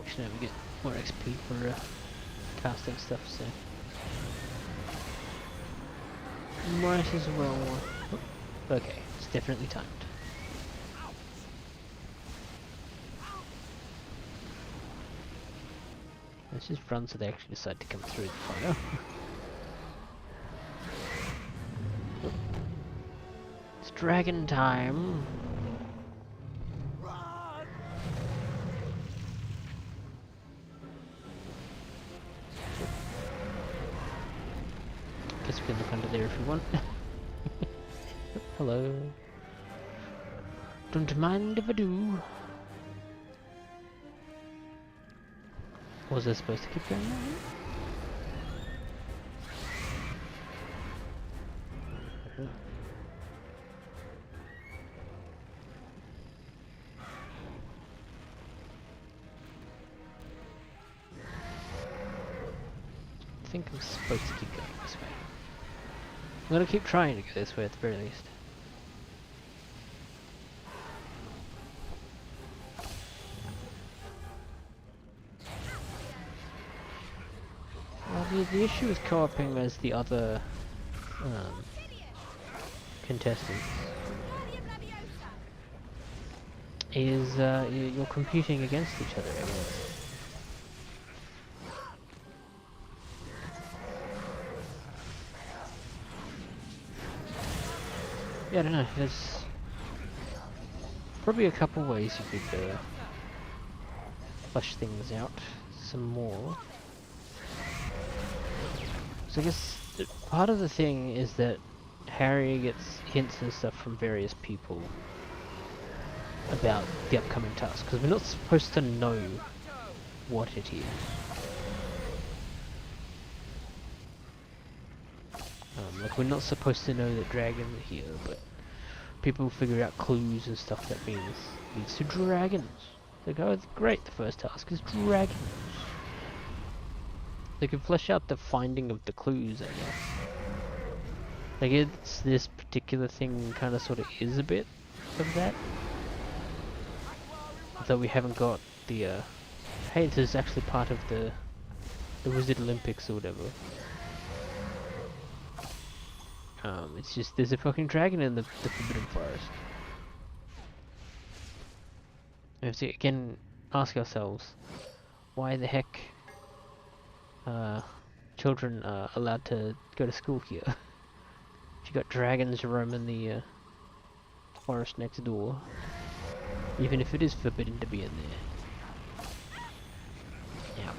Actually, we get more XP for casting stuff, so might as well. Oh, okay, it's definitely timed. Let's just run so they actually decide to come through the fire. Let's Dragon time. Guess we can look under there if we want. Hello. Don't mind if I do. Was I supposed to keep going that way? I think I'm supposed to keep going this way. I'm gonna keep trying to go this way at the very least. Well, the issue with co-oping as the other contestants is you're competing against each other, I guess. Yeah, I don't know, there's probably a couple ways you could flesh things out some more. So I guess part of the thing is that Harry gets hints and stuff from various people about the upcoming task, because we're not supposed to know what it is. Like, we're not supposed to know that dragons are here, but people figure out clues and stuff that leads to dragons. They go, great, the first task is dragons. They can flesh out the finding of the clues, I guess. Like, it's this particular thing kind of sort of is a bit of that. Although we haven't got the, hey, this is actually part of the Wizard Olympics or whatever. It's just, there's a fucking dragon in the Forbidden Forest. We have to, again, ask ourselves, why the heck children are allowed to go to school here? If you got dragons roaming the forest next door, even if it is forbidden to be in there. Yeah.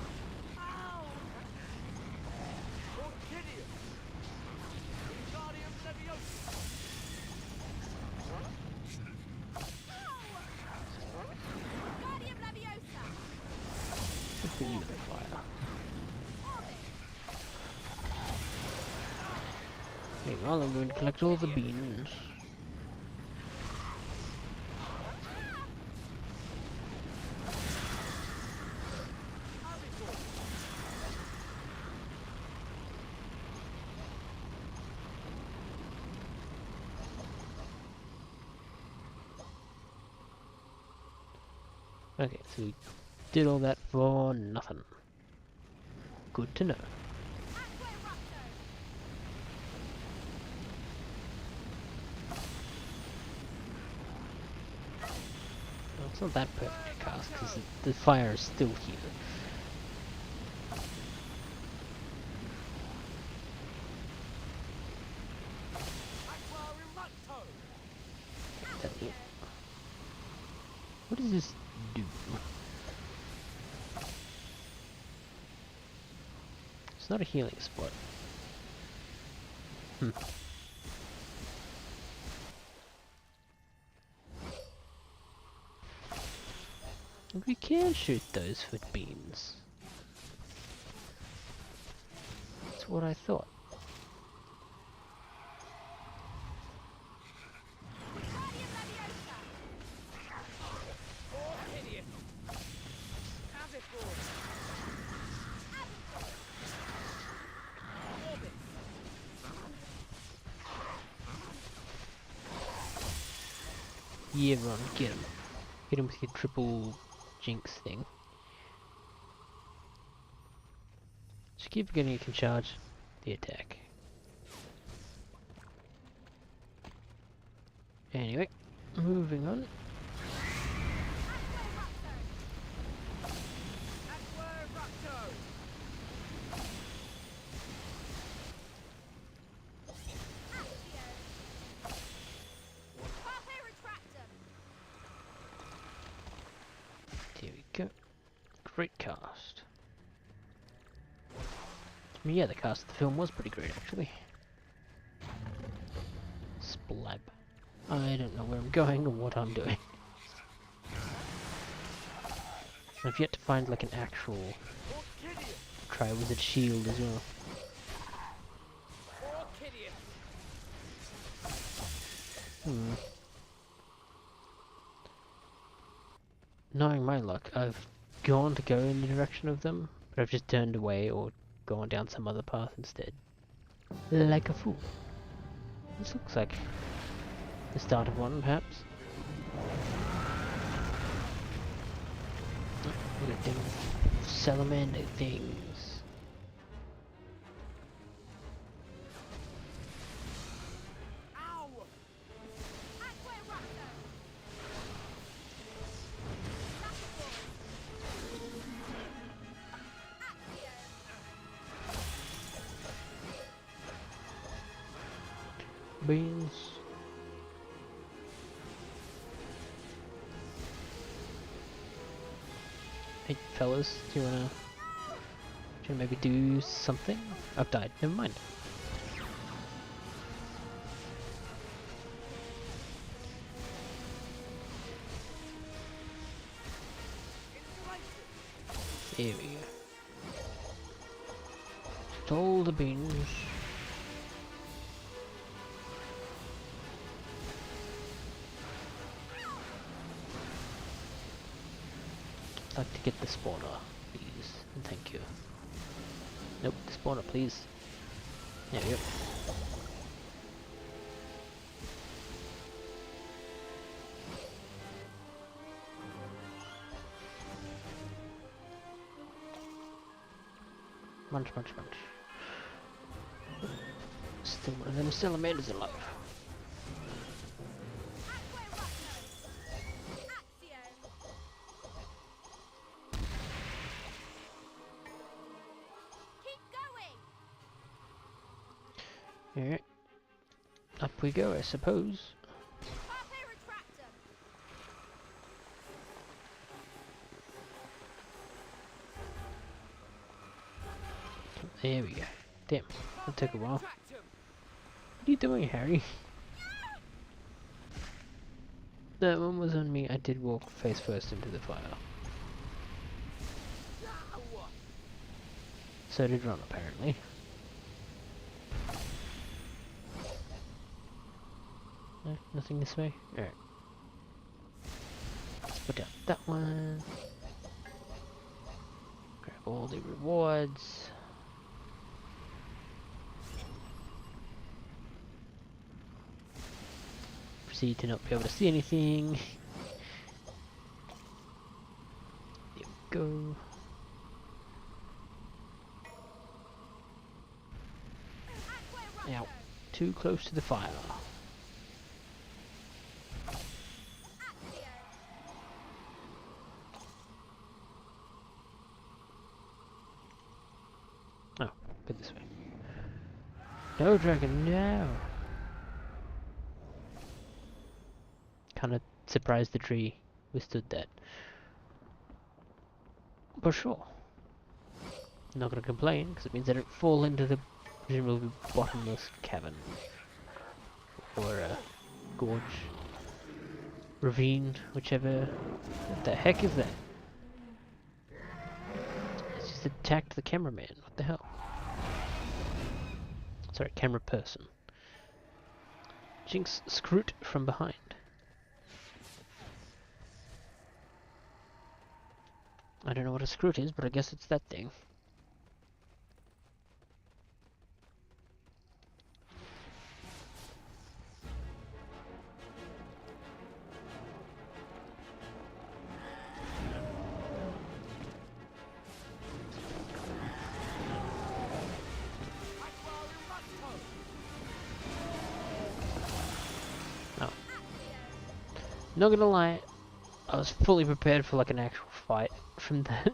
Put you in the fire. Meanwhile, I'm going to collect all the beans. Okay, so we did all that for nothing. Good to know. Well, it's not that perfect to cast, because the fire is still here. What does this do? It's not a healing spot. We can shoot those with beams. That's what I thought. Yeah, Ron, get him. Hit him with your triple jinx thing. Just keep forgetting you can charge the attack. Anyway, moving on. I mean, yeah, the cast of the film was pretty great, actually. Splab. I don't know where I'm going or what I'm doing. I've yet to find like an actual Triwizard shield as well. Knowing my luck, I've gone to go in the direction of them, but I've just turned away or gone down some other path instead. Like a fool. This looks like the start of one, perhaps. Oh, look at them salamander things. Beans. Hey fellas, do you wanna maybe do something? I've died, never mind. There we go. Stole the beans. I'd like to get the spawner, please, and thank you. Nope, the spawner, please. There we go. Munch, munch, munch. Still one of them salamanders alive. Alright. Up we go, I suppose. There we go. Damn, that took a while. What are you doing, Harry? That one was on me. I did walk face first into the fire. So did Ron, apparently. No, nothing this way? Alright. Let's put down that one. Grab all the rewards. Proceed to not be able to see anything. There we go. Ow. Too close to the fire. Oh, go this way. No, dragon, no! Kinda surprised the tree withstood that. But sure. Not gonna complain, because it means I don't fall into the presumably bottomless cavern. Or gorge. Ravine, whichever. What the heck is that? It's just attacked the cameraman. What the hell? Sorry, camera person. Jinx scroot from behind. I don't know what a scroot is, but I guess it's that thing. Oh. Not gonna lie, I was fully prepared for like an actual fight from that.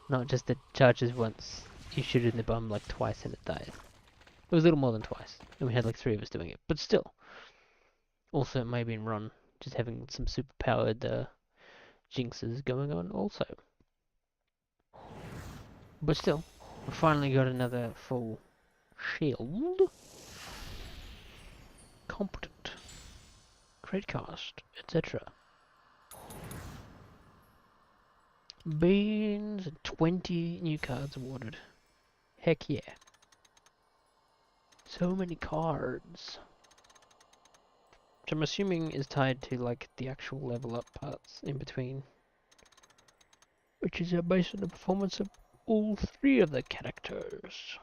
Not just the charges once. You shoot it in the bum like twice and it dies. It was a little more than twice. And we had like 3 of us doing it. But still. Also, it may have been Ron just having some super powered jinxes going on also. But still, We finally got another full shield. Competent. Great cast, etc. Beans and 20 new cards awarded. Heck yeah. So many cards. Which I'm assuming is tied to like the actual level up parts in between. Which is based on the performance of all three of the characters.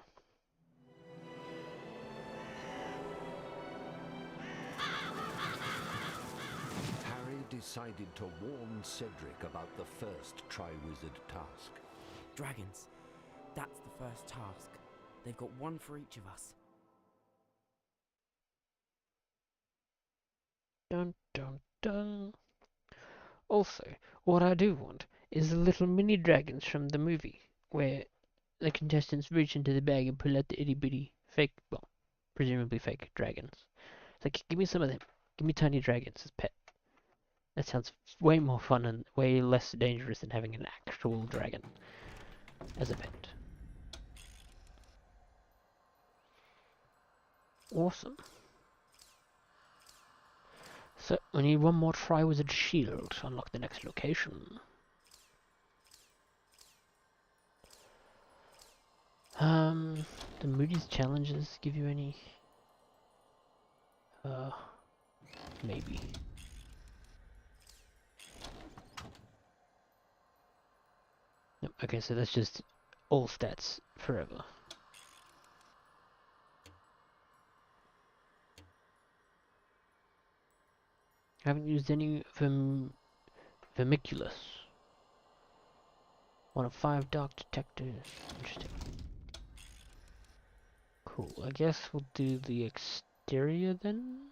Harry decided to warn Cedric about the first Triwizard task. Dragons. That's the first task. They've got one for each of us. Dun dun dun. Also, what I do want is the little mini dragons from the movie, where the contestants reach into the bag and pull out the itty bitty fake, well, presumably fake dragons. It's like, give me some of them. Give me tiny dragons as pet. That sounds way more fun and way less dangerous than having an actual dragon as a pet. Awesome. So, we need one more Triwizard Shield to unlock the next location. Do Moody's challenges give you any? Maybe. Nope, okay, so that's just all stats forever. I haven't used any vermiculus. 1 of 5 dark detectors. Interesting. Cool. I guess we'll do the exterior then.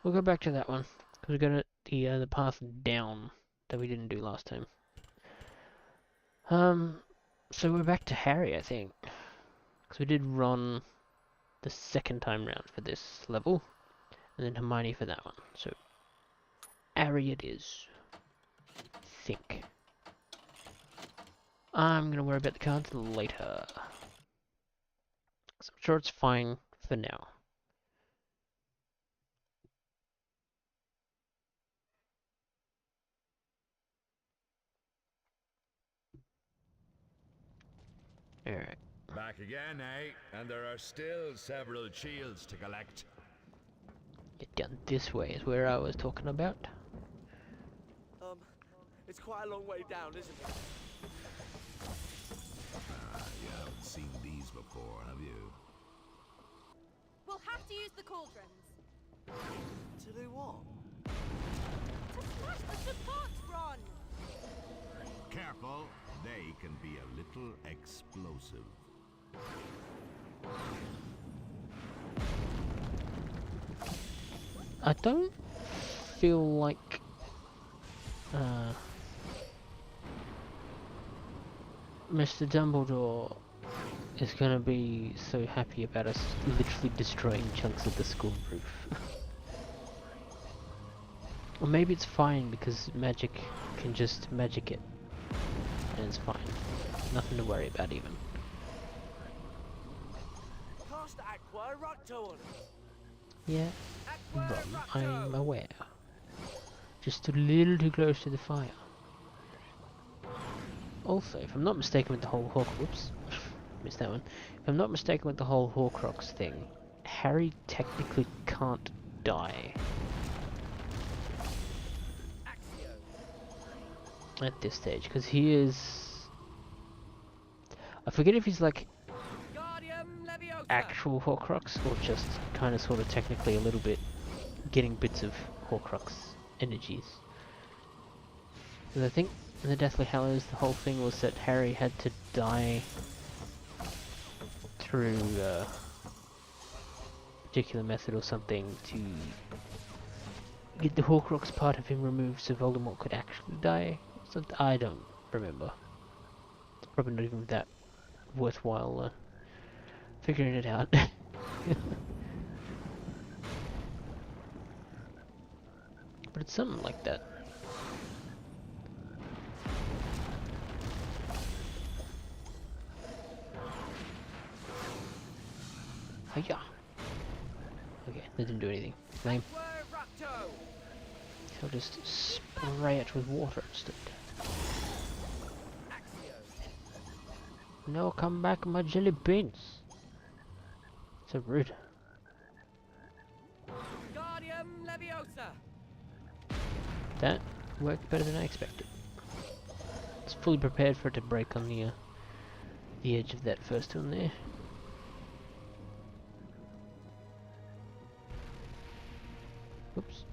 We'll go back to that one because we got the path down that we didn't do last time. So we're back to Harry, I think, because we did Ron the second time round for this level, and then Hermione for that one. So Harry it is. Think. I'm gonna worry about the cards later. So I'm sure it's fine for now. Alright. Back again, eh? And there are still several shields to collect. Get down this way is where I was talking about. It's quite a long way down, isn't it? You haven't seen these before, have you? We'll have to use the cauldrons. To do what? To smash the support, Ron! Careful, they can be a little explosive. I don't feel like Mr. Dumbledore is gonna be so happy about us literally destroying chunks of the school roof. Or maybe it's fine because magic can just magic it. And it's fine. Nothing to worry about even. Cast Aqua Rocto on us. Yeah, Aqua Ron, Rocto! I'm aware. Just a little too close to the fire. Also, if I'm not mistaken with the whole whoops, missed that one. If I'm not mistaken with the whole Horcrux thing, Harry technically can't die at this stage, because he is... I forget if he's like Guardium Leviosa! actual Horcrux, or just kind of sort of technically a little bit getting bits of Horcrux energies. Because I think in the Deathly Hallows the whole thing was that Harry had to die through a particular method or something to get the Horcrux part of him removed so Voldemort could actually die. So I don't remember. It's probably not even that worthwhile figuring it out. But it's something like that. Hiya! Okay, that didn't do anything. Lame. Rapto! So I'll just spray it with water instead. No, come back, my jelly beans! So rude. Guardium Leviosa! That worked better than I expected. It's fully prepared for it to break on the edge of that first one there. Oops.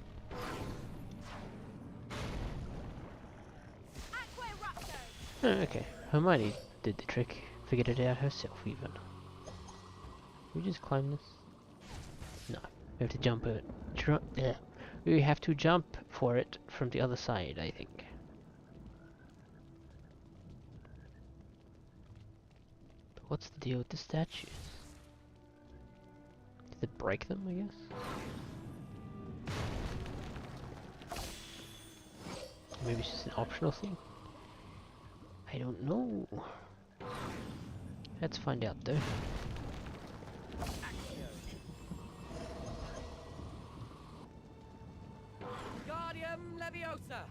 Oh, okay, Hermione did the trick. Figured it out herself even. We just climb this? No, we have to jump it. Yeah. We have to jump for it from the other side, I think. But what's the deal with the statues? Did it break them, I guess? Maybe it's just an optional thing? I don't know. Let's find out though. Guardium Leviosa!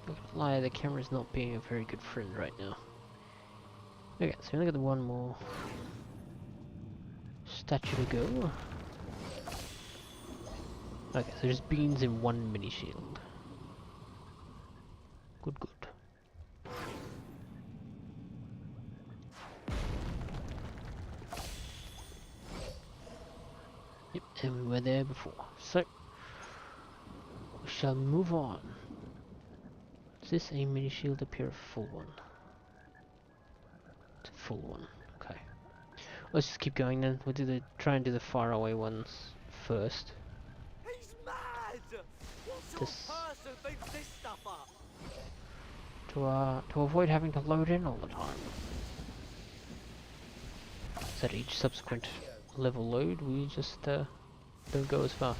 Not gonna lie, the camera's not being a very good friend right now. Okay, so we only got the one more statue to go. Okay, so there's beans in one mini shield. Good, good. Yep, and we were there before. So, we shall move on. Does this a mini shield appear a full one? It's a full one, okay. Let's just keep going then. We'll try and do the far away ones first. He's mad! What sort This- of person thinks this stuff up? To avoid having to load in all the time. So at each subsequent level load, we just don't go as far.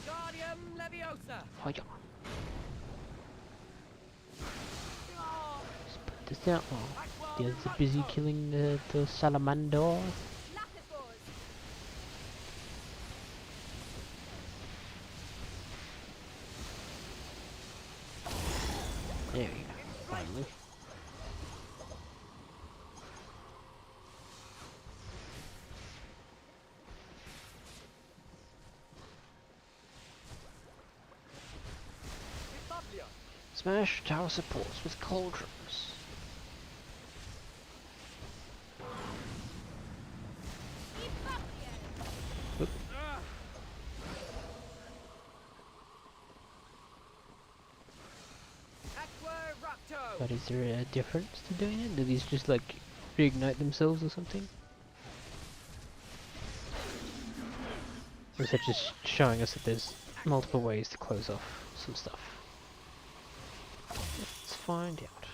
Guardium Leviosa! Oh yeah. Let's put this out. Oh, the others are busy killing the salamander. Lapis There we go. Finally. Smash tower supports with cauldrons. Oop. But is there a difference to doing it? Do these just like reignite themselves or something? Or is that just showing us that there's multiple ways to close off some stuff? Let's find out.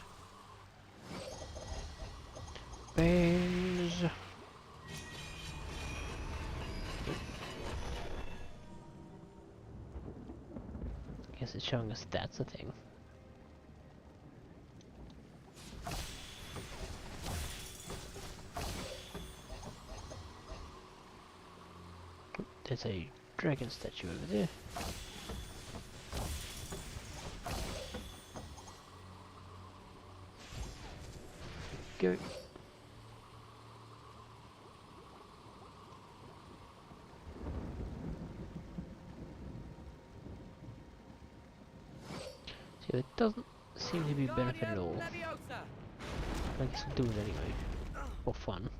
Beans. Guess it's showing us that's a thing. There's a dragon statue over there. Go. See, it doesn't seem to be a benefit at all. I guess we'll do it anyway. For fun.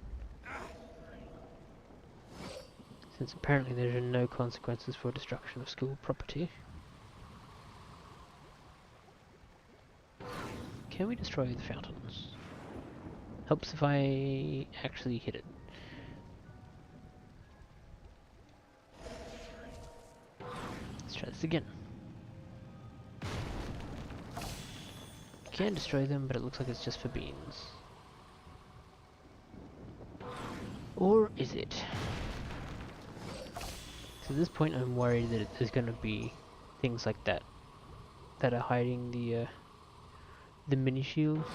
Since apparently there are no consequences for destruction of school property. Can we destroy the fountains? Helps if I actually hit it. Let's try this again. Can destroy them, but it looks like it's just for beans. Or is it? So at this point I'm worried that there's gonna be things like that that are hiding the mini shields.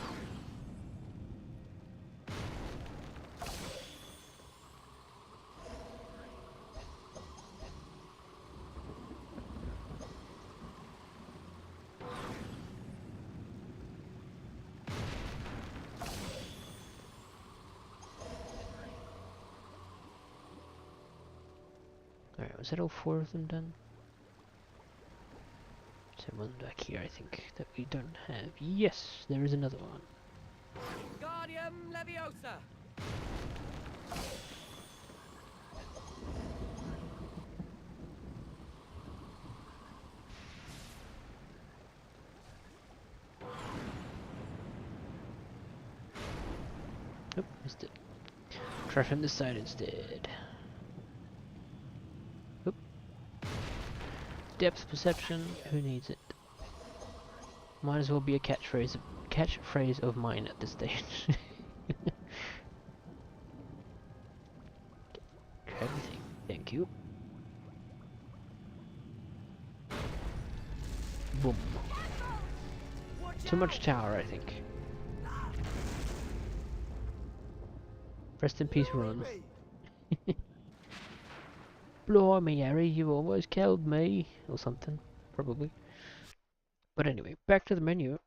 Alright, was that all 4 of them done? There's one back here, I think, that we don't have. Yes, there is another one. Guardium Leviosa! Oh, missed it. Try from this side instead. Oop. Depth perception, who needs it? Might as well be a catchphrase of mine at this stage. Everything, thank you. Boom. Too much tower, I think. Rest in peace, Ron. Blimey, Harry, you almost killed me. Or something, probably. But anyway, back to the menu.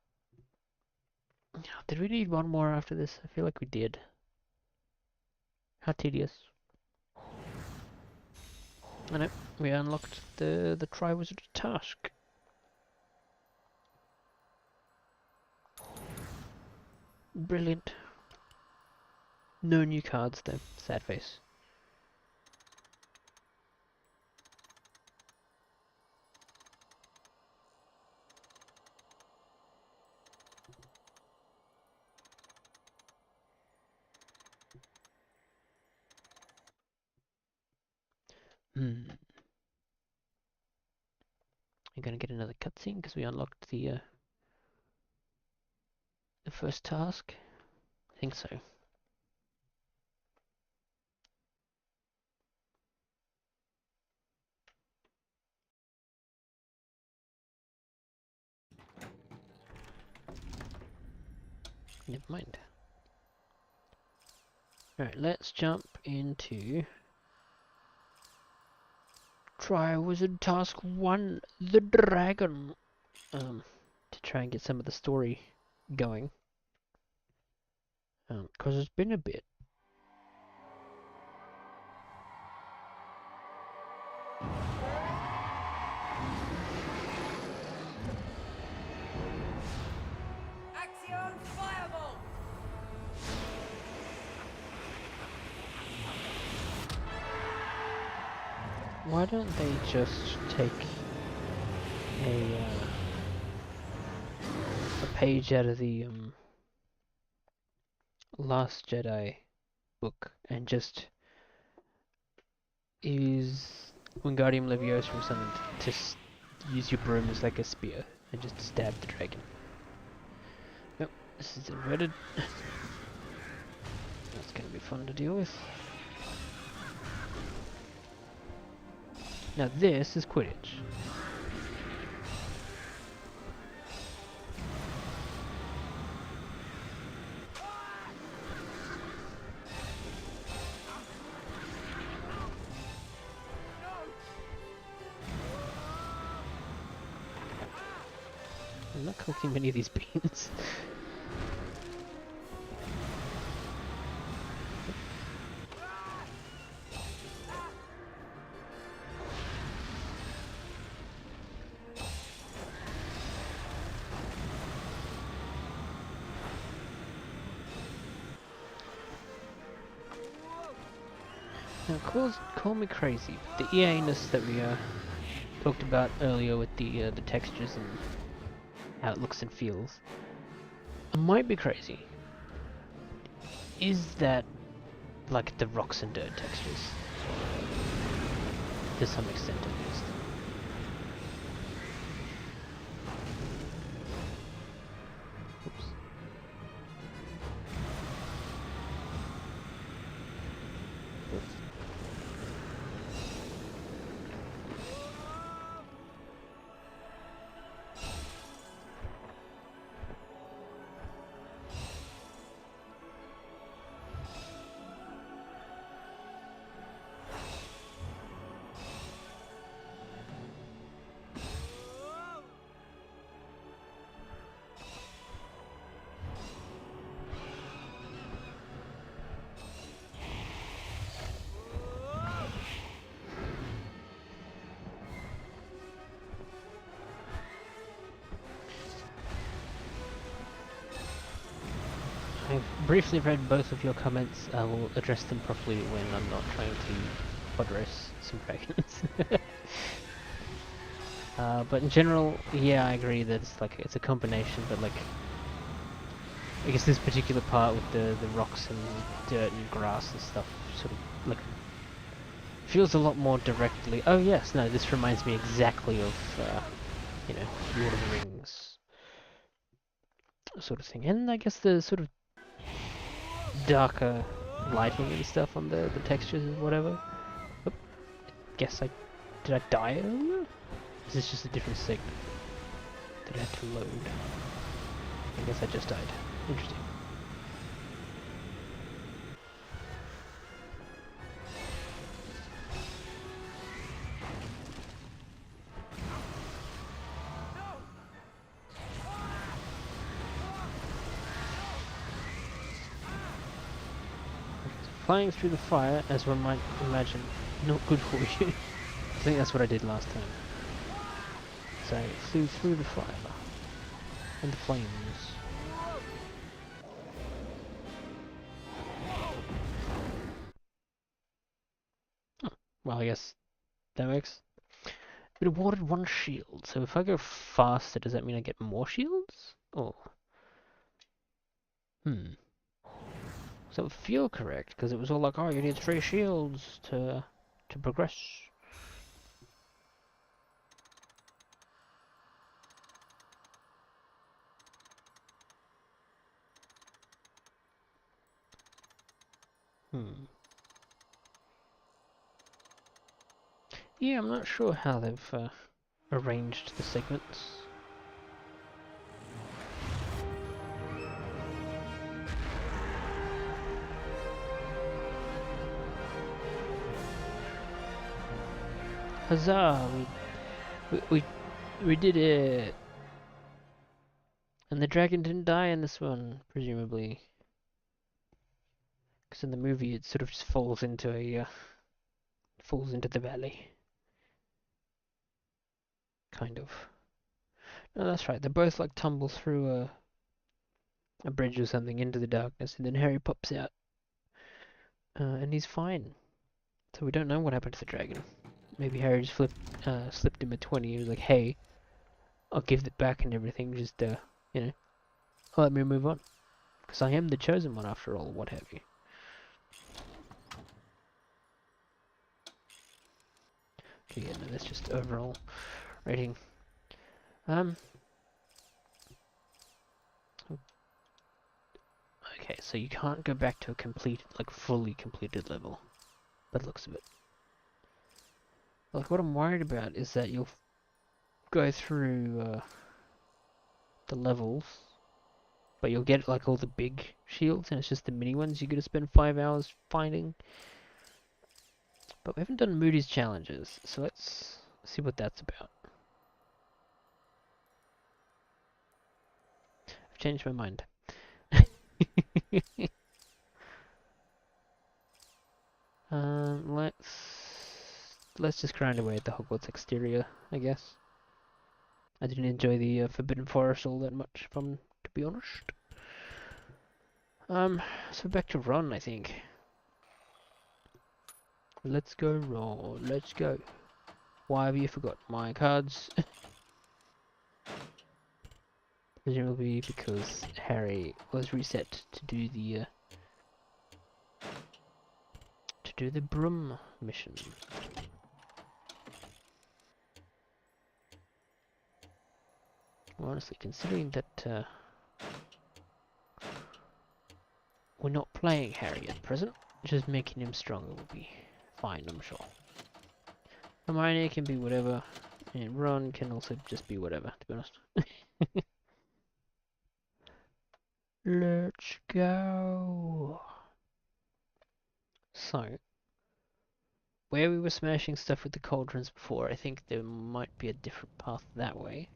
Did we need one more after this? I feel like we did. How tedious. I know, we unlocked the Triwizard task. Brilliant. No new cards though. Sad face. You're gonna get another cutscene because we unlocked the first task. I think so. Never mind. Alright, let's jump into Triwizard Task 1, the Dragon. To try and get some of the story going. Because it's been a bit. Axion Fireball! Why don't they just take a page out of the Last Jedi book and just use Wingardium Leviosa or something to use your broom as like a spear and just stab the dragon. Nope, this is inverted. That's gonna be fun to deal with. Now this is Quidditch. I'm not collecting many of these beans. Now, call me crazy. The EA-ness that we talked about earlier with the textures and how it looks and feels. I might be crazy. Is that like the rocks and dirt textures? To some extent at least. Oops. Oops. briefly read both of your comments. I will address them properly when I'm not trying to address some dragons. But in general, yeah, I agree that it's a combination, but like, I guess this particular part with the rocks and dirt and grass and stuff sort of like feels a lot more directly. Oh yes, no, this reminds me exactly of you know, Lord of the Rings sort of thing, and I guess the sort of darker lighting and stuff on the textures and whatever. Oop, did I die earlier? Is this just a different segment that I had to load? I guess I just died. Interesting. Flying through the fire, as one might imagine, not good for you. I think that's what I did last time. So I flew through the fire and the flames. Oh, well, I guess that works. It awarded 1 shield, so if I go faster, does that mean I get more shields? Oh. So it would feel correct, because it was all like, oh, you need 3 shields to progress. Yeah, I'm not sure how they've arranged the segments. Huzzah! We did it! And the dragon didn't die in this one, presumably. Because in the movie it sort of just falls into the valley. Kind of. No, that's right. They both like tumble through a bridge or something into the darkness, and then Harry pops out, and he's fine. So we don't know what happened to the dragon. Maybe Harry just slipped him a 20. He was like, "Hey, I'll give it back and everything. Just you know, let me move on, because I am the chosen one after all. What have you?" Okay, yeah, no, that's just overall rating. Okay, so you can't go back to a completed, like fully completed level. By the looks of it. Like, what I'm worried about is that you'll go through the levels, but you'll get like all the big shields, and it's just the mini ones you're gonna spend 5 hours finding. But we haven't done Moody's challenges, so let's see what that's about. I've changed my mind. Let's just grind away at the Hogwarts exterior, I guess. I didn't enjoy the Forbidden Forest all that much, to be honest. So back to Ron, I think. Let's go, Ron. Let's go. Why have you forgot my cards? Presumably because Harry was reset to do the broom mission. Well, honestly, considering that we're not playing Harry at present, just making him stronger will be fine, I'm sure. Hermione can be whatever, and Ron can also just be whatever, to be honest. Let's go. So, where we were smashing stuff with the cauldrons before, I think there might be a different path that way.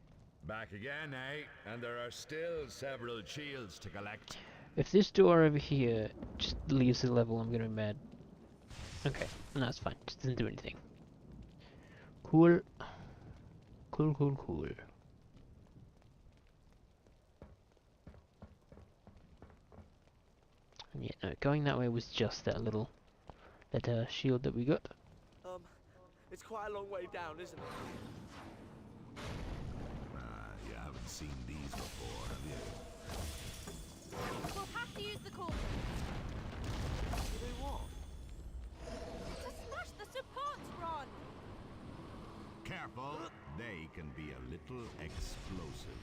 Back again, eh? And there are still several shields to collect. If this door over here just leaves the level, I'm gonna be mad. Okay, no, it's fine. Just doesn't do anything. Cool. Cool, cool, cool. Yeah, no, going that way was just that little shield that we got. It's quite a long way down, isn't it? You haven't seen these before, have you? We'll have to use the cauldron. To do what? To smash the support, Ron! Careful, they can be a little explosive.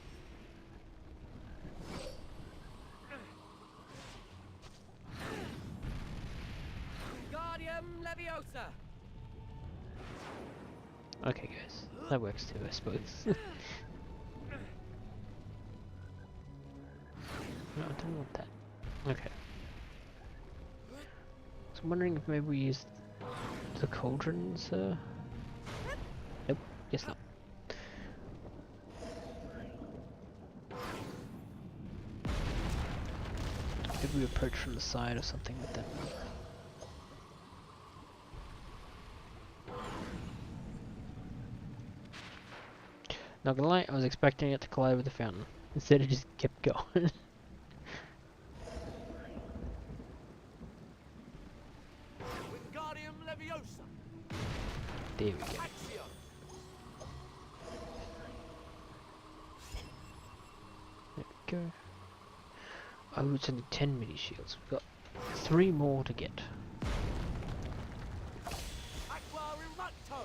Wingardium Leviosa! Okay, guys, that works too, I suppose. No, I don't want that. Okay. So I'm wondering if maybe we use the cauldrons. Nope, guess not. Maybe we approach from the side or something with that. Not gonna lie, I was expecting it to collide with the fountain. Instead it just kept going. Wingardium Leviosa! There we go. Accio! There we go. Oh, it's only 10 mini shields. We've got 3 more to get. Aqua Relucto!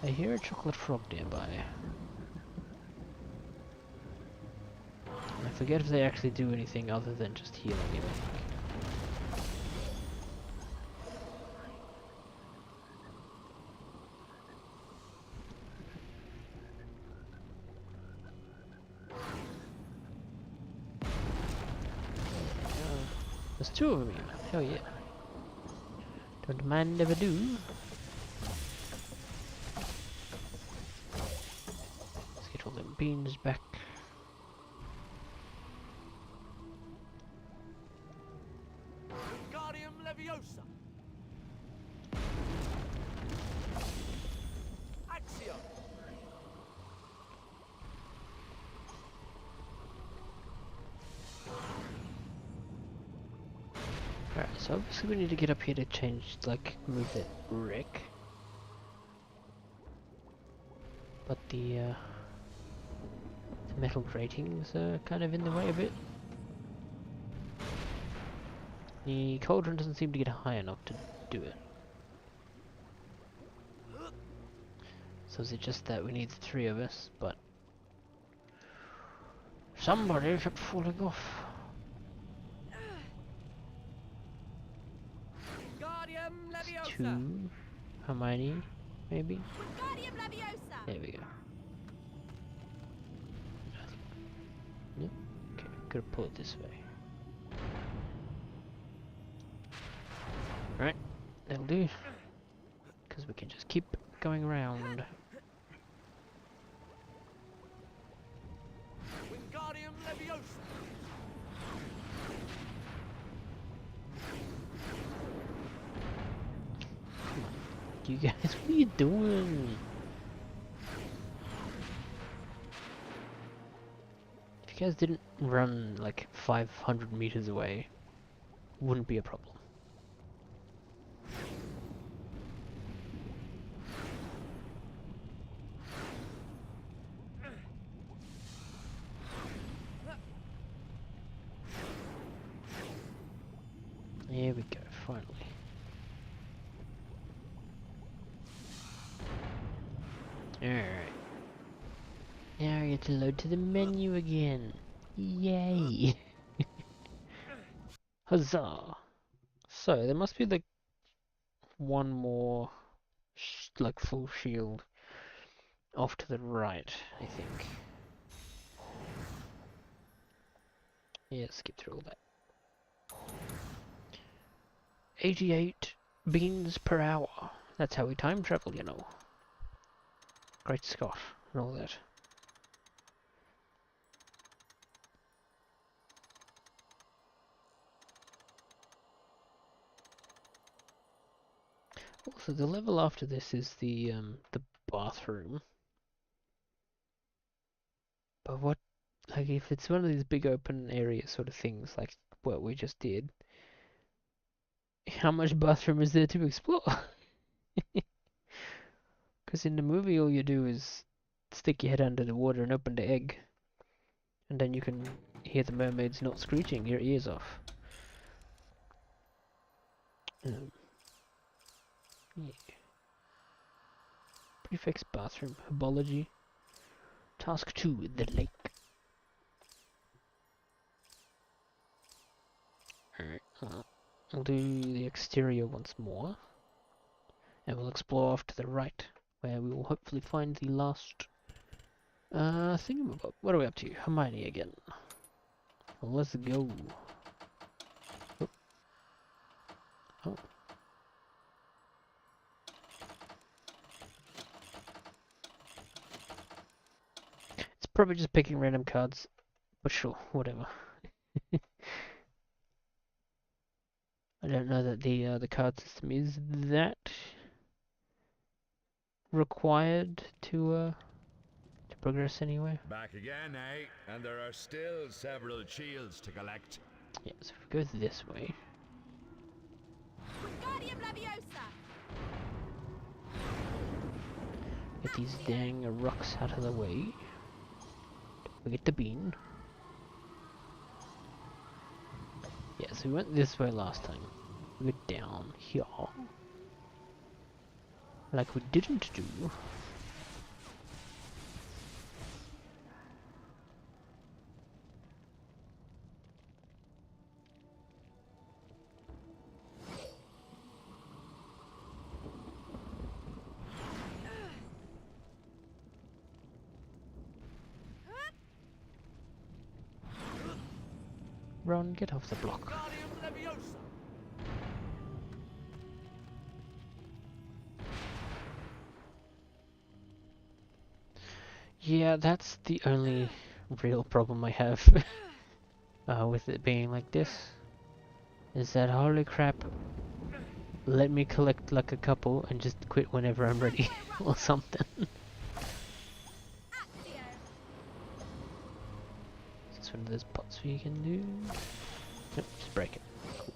I hear a chocolate frog nearby. I forget if they actually do anything other than just healing anything. There's 2 of them here. Hell yeah. Don't mind if I do. Let's get all them beans back. Wingardium Leviosa! Accio! Alright, so obviously we need to get up here to change, like, move that wreck. But the metal gratings are kind of in the way a bit. The cauldron doesn't seem to get high enough to do it. So is it just that we need the 3 of us, but somebody kept falling off. Wingardium Leviosa! 2, Hermione, maybe? Wingardium Leviosa! There we go. Nope. Okay, gotta pull it this way. Right, that'll do. Because we can just keep going around. Wingardium Leviosa! You guys, what are you doing? If you guys didn't run like 500 meters away, wouldn't be a problem. Here we go, finally. Alright. Now I get to load to the menu again. Yay! Huzzah! So, there must be like one more like full shield off to the right, I think. Yeah, skip through all that. 88 beans per hour. That's how we time travel, you know. Great Scott, and all that. Also, the level after this is the bathroom. But what, like, Like, if it's one of these big open area sort of things, like what we just did, how much bathroom is there to explore? Because in the movie, all you do is stick your head under the water and open the egg, and then you can hear the mermaids not screeching your ears off. Yeah. Prefix bathroom, herbology. Task 2, the lake. Alright, we'll do the exterior once more. And we'll explore off to the right, where we will hopefully find the last thingamabob. What are we up to? Hermione again. Well, let's go. Oh. Oh. It's probably just picking random cards, but sure, whatever. I don't know that the card system is that required to progress anywhere. Back again, eh? And there are still several shields to collect. Yeah, so if we go this way. Wingardium Leviosa! Get these dang rocks out of the way. We get the bean. Yeah, so we went this way last time. We went down here. Like we didn't do. Ron, get off the block. Wingardium Leviosa! Yeah, that's the only real problem I have with it being like this. Is that holy crap, let me collect like a couple and just quit whenever I'm ready or something. Accio! Is this one of those pots we can do? Nope, just break it. Cool.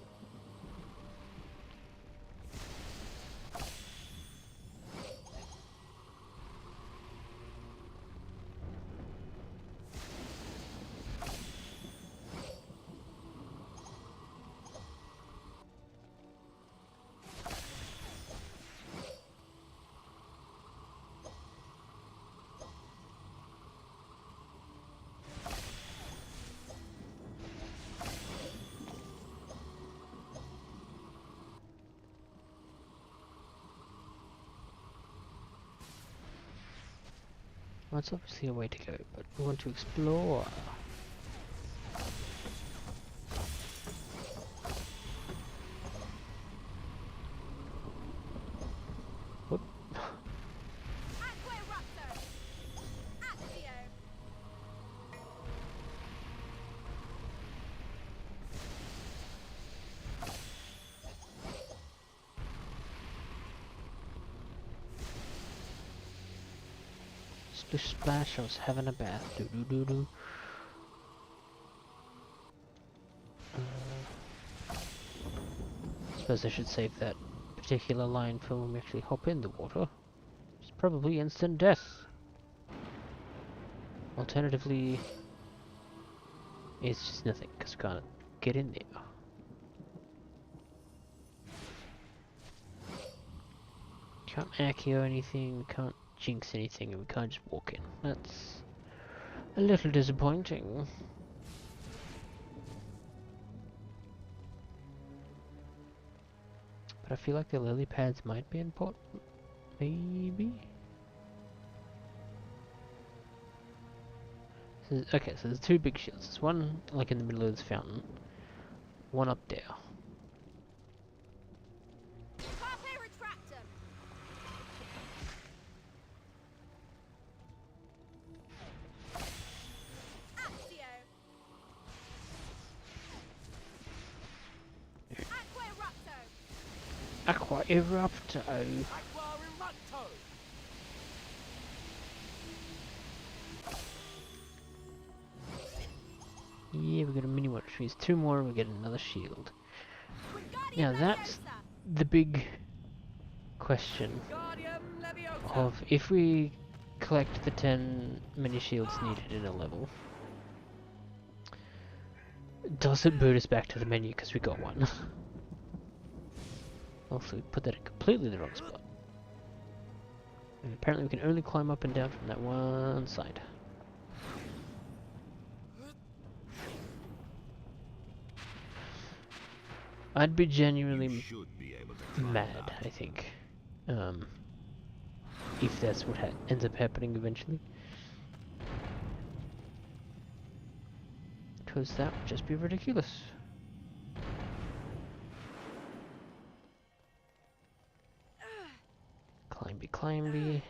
Well, it's obviously a way to go, but we want to explore. Whoop. Aquarupto! Accio! Splish splash, I was having a bath. Doo doo doo doo. Suppose I should save that particular line for when we actually hop in the water. It's probably instant death. Alternatively, it's just nothing because we can't get in there. Can't accio anything, we can't jinx anything, and we can't just walk in. That's a little disappointing. But I feel like the lily pads might be important. Maybe? So, okay, so there's two big shields. There's one like in the middle of this fountain. One up there. Carpe Retractum! Accio! Aquarupto! Aqua Erupto! Aquarupto! we get a mini one, which means 2 more and we get another shield. Now Wingardium that's Leviosa! the big question Wingardium Leviosa! of if we collect the 10 mini shields needed in a level, does it boot us back to the menu because we got one? Also, we put that in completely the wrong spot. And apparently we can only climb up and down from that one side. I'd be genuinely Should be able to climb mad, that. I think. If that's what ends up happening eventually. Because that would just be ridiculous. Climby, climby.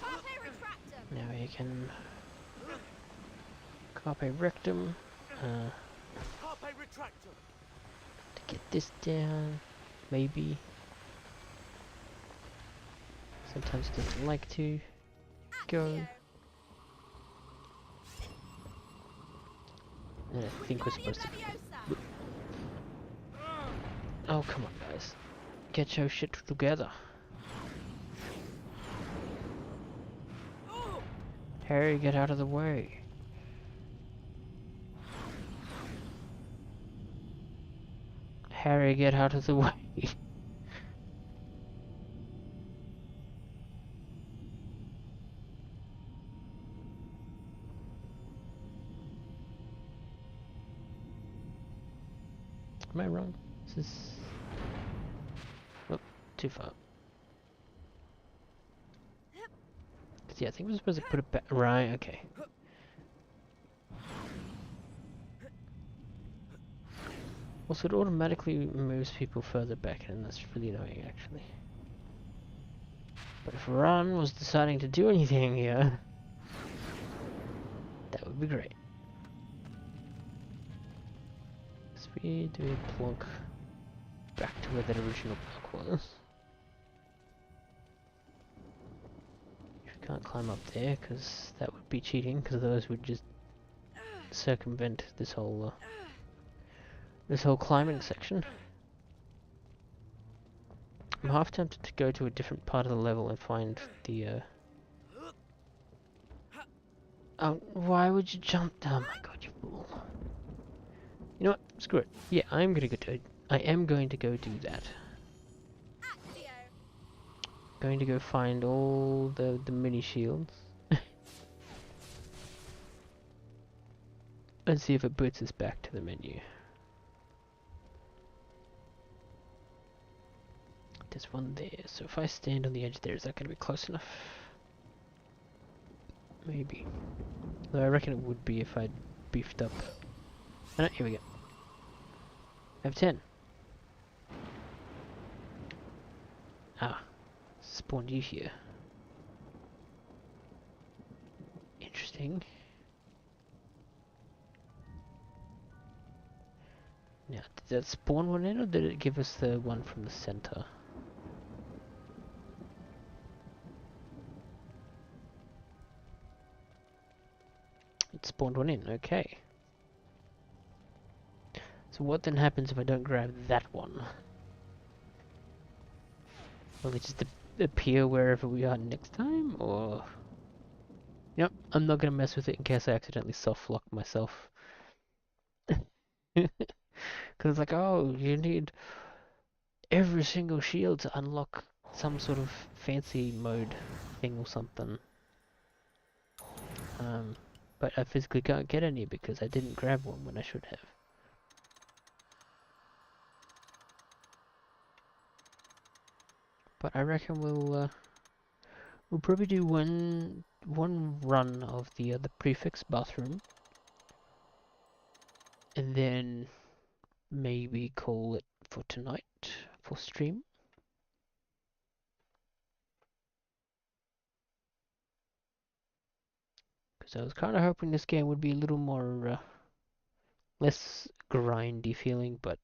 Carpe Retractum! Now you can carpe rectum Carpe Retractum! to get this down. Maybe. Sometimes it doesn't like to go. Accio! And I think we're supposed to. Leviosa! Oh, come on, guys. Get your shit together. Harry, get out of the way. Harry, get out of the way. Am I wrong? Is this... Oh, too far. Yeah, I think we're supposed to put it back. Right, okay. Also, it automatically moves people further back, and that's really annoying, actually. But if Ron was deciding to do anything here, that would be great. Speed, do we plonk back to where that original block was? Can't climb up there because that would be cheating, because those would just circumvent this whole climbing section. I'm half tempted to go to a different part of the level and find the oh, why would you jump? Oh my god, you fool. You know what? Screw it. Yeah, I am going to go do that. Accio! Going to go find all the mini shields and see if it boots us back to the menu. There's one there, so if I stand on the edge there, is that going to be close enough? Maybe. Though I reckon it would be if I'd beefed up. Oh, no, here we go. I have 10. Ah. Spawned you here. Interesting. Now, did that spawn one in, or did it give us the one from the center? It spawned one in, okay. So what then happens if I don't grab that one? Will it just appear wherever we are next time, or... Yep, I'm not gonna mess with it in case I accidentally soft lock myself. Because it's like, oh, you need every single shield to unlock some sort of fancy mode thing or something. But I physically can't get any because I didn't grab one when I should have. But I reckon we'll probably do one run of the prefix bathroom, and then maybe call it for tonight for stream. Because I was kind of hoping this game would be a little more less grindy feeling, but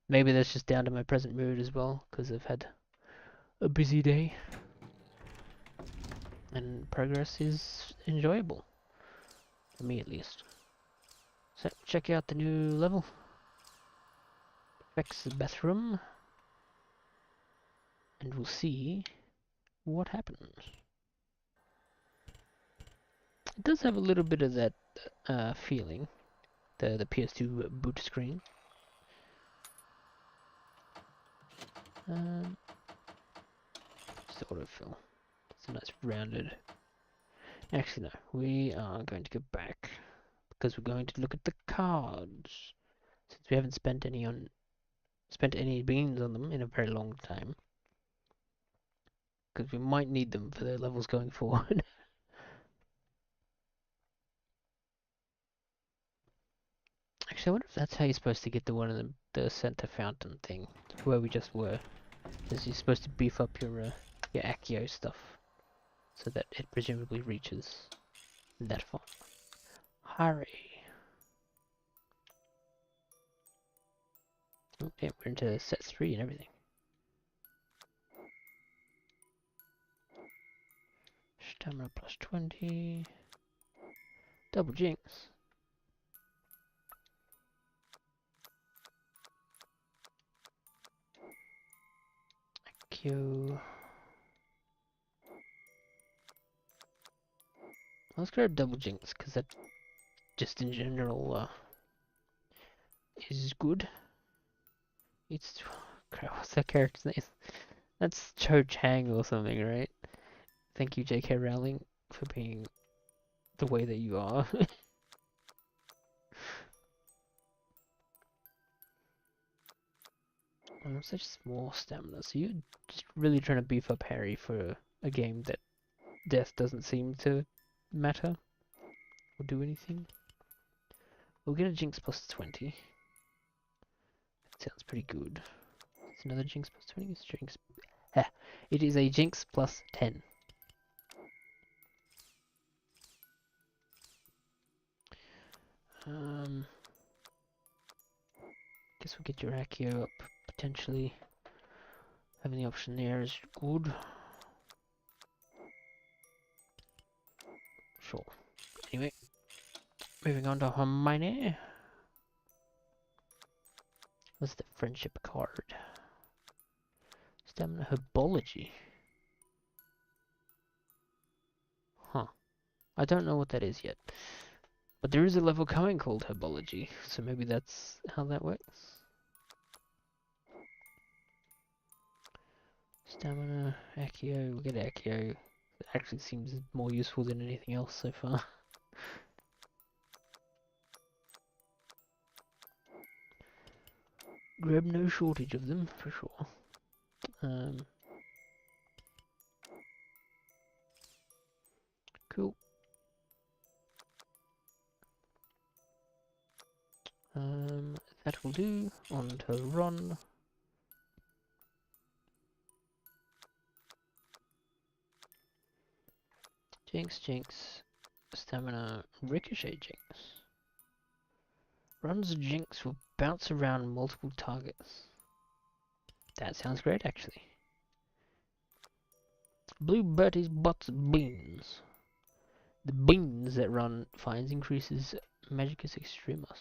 maybe that's just down to my present mood as well, because I've had a busy day. and progress is enjoyable, for me at least. So check out the new level. Fix the bathroom, and we'll see what happens. It does have a little bit of that feeling, the PS2 boot screen. Just autofill. It's a nice rounded. Actually, no. We are going to go back because we're going to look at the cards. Since we haven't spent any beans on them in a very long time, because we might need them for the levels going forward. Actually, I wonder if that's how you're supposed to get the one in the center fountain thing, where we just were. Is you're supposed to beef up your Accio stuff, so that it presumably reaches that far. Hurry! Oh, damn, we're into set 3 and everything. Stamina plus 20. Double jinx. Accio. Let's grab double jinx, because that just in general is good. It's... crap, what's that character's name? That's Cho Chang or something, right? Thank you, JK Rowling, for being the way that you are. Such small stamina, so you're just really trying to beef up Harry for a game that death doesn't seem to matter or do anything. We'll get a Jinx plus 20. That sounds pretty good. It's another Jinx plus 20. It's Jinx. It is a Jinx plus 10. Guess we'll get your Accio up, potentially. Having the option there is good. Sure. Anyway, moving on to Hermione. What's the friendship card? Stamina Herbology. Huh. I don't know what that is yet. But there is a level coming called Herbology, so maybe that's how that works. Stamina, Accio, we'll get Accio. It actually seems more useful than anything else so far. Grab no shortage of them, for sure. Cool. That will do. On to Ron. Jinx, Jinx. Stamina, Ricochet, Jinx. Ron's Jinx will bounce around multiple targets. That sounds great, actually. Blue Bertie's butts beans. The beans that Ron finds increases Magicus Extremus.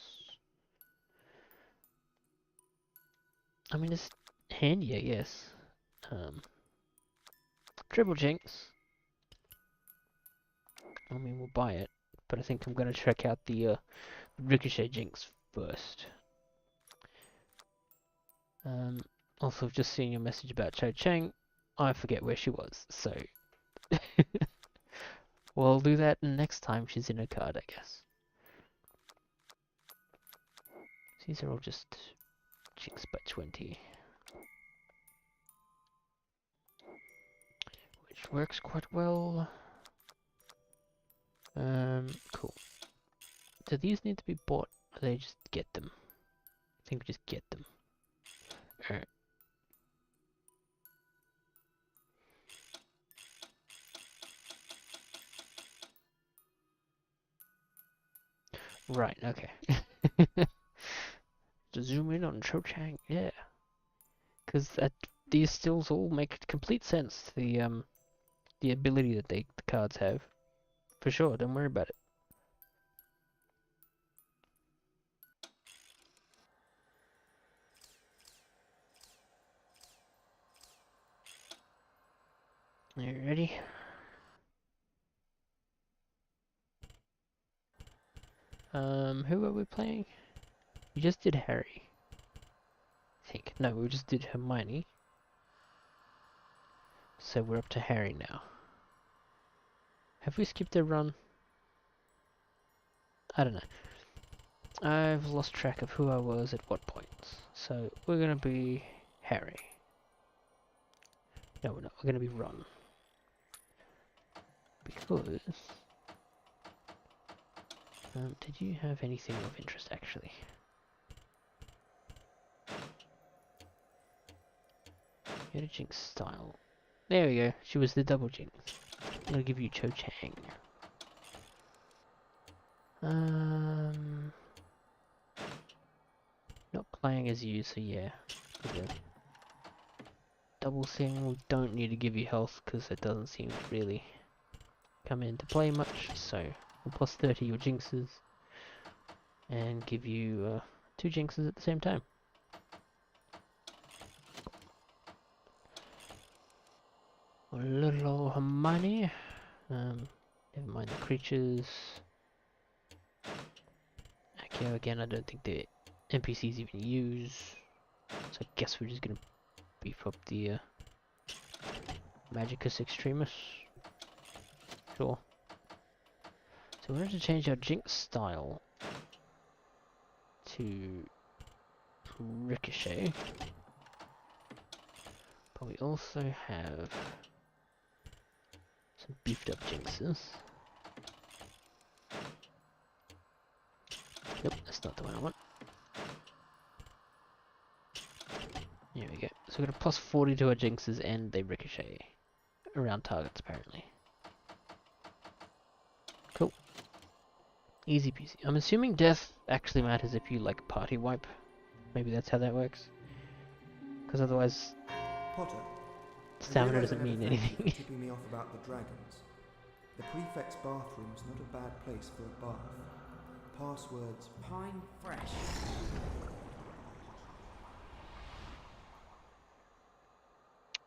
I mean, it's handy, I guess. Triple Jinx. I mean, we'll buy it, but I think I'm gonna check out the Ricochet Jinx first. Also, I've just seen your message about Cho Chang. I forget where she was, so we'll do that next time she's in a card, I guess. These are all just Jinx by 20. Which works quite well. Cool. Do these need to be bought, or they just get them? I think we just get them. Alright. Right, okay. To zoom in on Cho Chang, yeah. Because these stills all make complete sense. The the ability that the cards have. For sure, don't worry about it. Are you ready? Who are we playing? We just did Harry. I think. No, we just did Hermione. So we're up to Harry now. Have we skipped a run? I don't know. I've lost track of who I was at what points. So we're gonna be Harry. No, we're not. We're gonna be Ron. Because... did you have anything of interest, actually? You had a Jinx style. There we go. She was the double Jinx. I'm gonna give you Cho Chang. Not playing as you, so yeah. Okay. Double thing, we don't need to give you health because it doesn't seem to really come into play much. So we'll plus 30 your Jinxes and give you 2 Jinxes at the same time. Little old Hermione. Never mind the creatures. Accio again, I don't think the NPCs even use. So I guess we're just gonna beef up the Magicus Extremis. Sure. So we wanted to change our Jinx style to Ricochet. But we also have some beefed up Jinxes. Nope, that's not the one I want. There we go. So we've got a plus 40 to our Jinxes and they ricochet around targets apparently. Cool. Easy peasy. I'm assuming death actually matters if you like party wipe. Maybe that's how that works. Because otherwise, Potter, stamina doesn't mean anything. Tipping me off about the dragons. The prefect's bathroom's not a bad place for a bath. Passwords Pine fresh.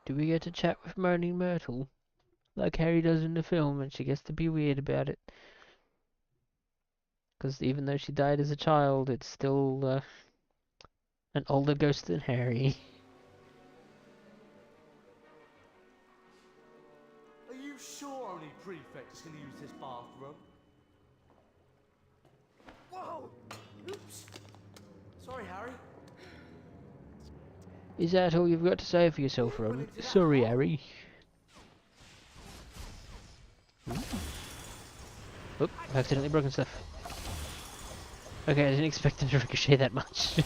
Do we get to chat with Moaning Myrtle? Like Harry does in the film, and she gets to be weird about it. Because even though she died as a child, it's still an older ghost than Harry. Are you sure only prefects can use this bathroom? Whoa! Oops! Sorry, Harry. Is that all you've got to say for yourself, Ron? Sorry, Harry. Oop, I've accidentally broken stuff. Okay, I didn't expect them to ricochet that much.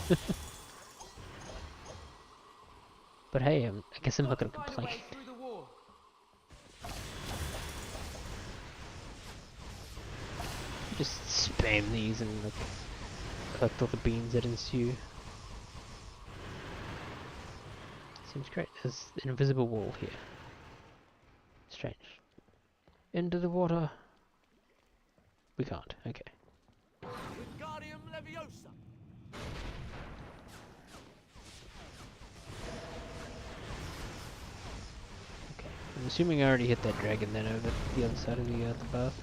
But hey, I guess I'm not gonna complain. Just spam these and like collect all the beans that ensue. Seems great. There's an invisible wall here. Strange. Into the water. We can't. Okay. Wingardium Leviosa. Okay. I'm assuming I already hit that dragon then over the other side of the path.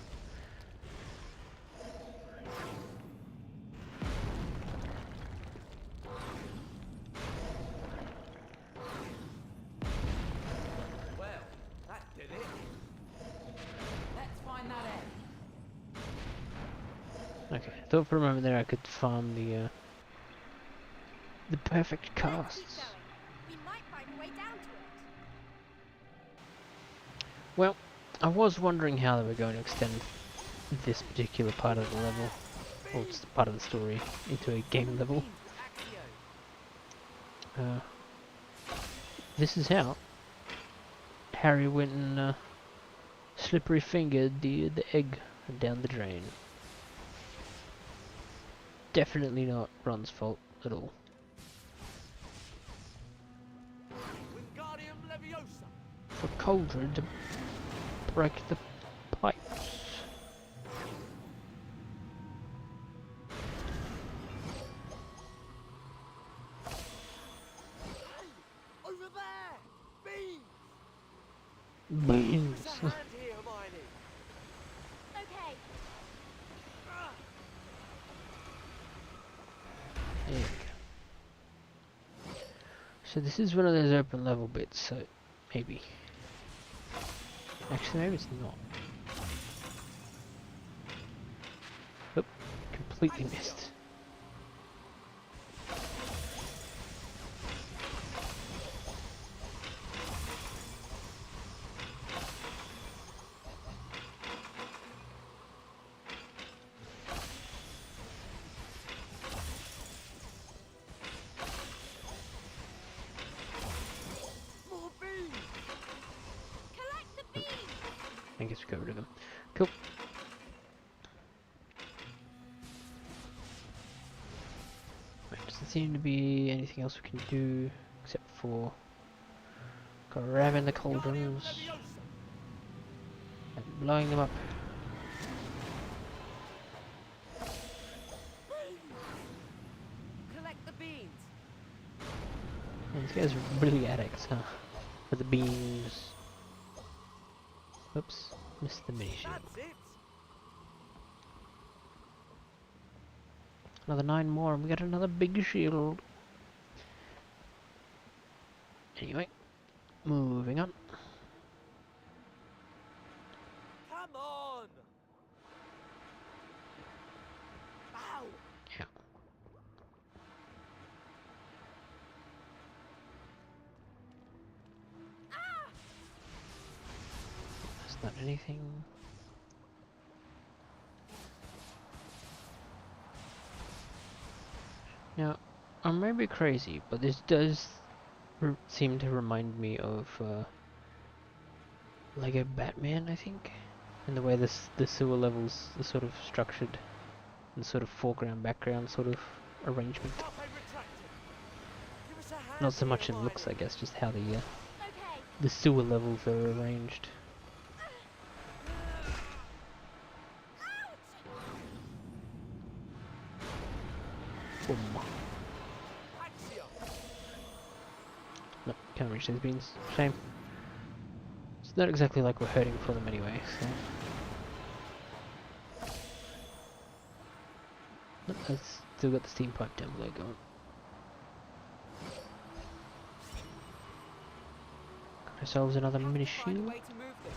Well, that did it. Let's find that egg. Okay. I thought for a moment there I could farm the perfect Let's keep casts. going. We might find a way down to it. Well, I was wondering how they were going to extend this particular part of the level, or just part of the story, into a game level. This is how Harry went and slippery fingered the egg down the drain. Definitely not Ron's fault at all. Wingardium Leviosa. For Coldred, break the pipes. Over there! Beans! Beans. Give us a hand here, Hermione. Okay. There we go. So this is one of those open level bits, so maybe. Actually, maybe it's not. Oop, completely missed. More beans! Collect the beans! I guess we got rid of them. Cool. Right, doesn't seem to be anything else we can do except for grabbing the cauldrons and blowing them up. Collect the beans. And these guys are really addicts, huh? For the beans. Oops, missed the mini shield. That's it! Another 9 more and we got another big shield. Anyway, moving on. Come on! Ow! Yeah. That's not anything. Now, I may be crazy, but this does seem to remind me of Lego Batman, I think, and the way the sewer levels are sort of structured, and sort of foreground background sort of arrangement. Halfway retracted. Give us a hand Not so here, much in Hermione. looks, I guess, just how Okay. the sewer levels are arranged. Boom. Axia! Nope, can't reach those beans. Shame. It's not exactly like we're hurting for them anyway, so. Nope, that's still got the steam pipe down below going. Got ourselves another Have mini to find a shield. way to move them.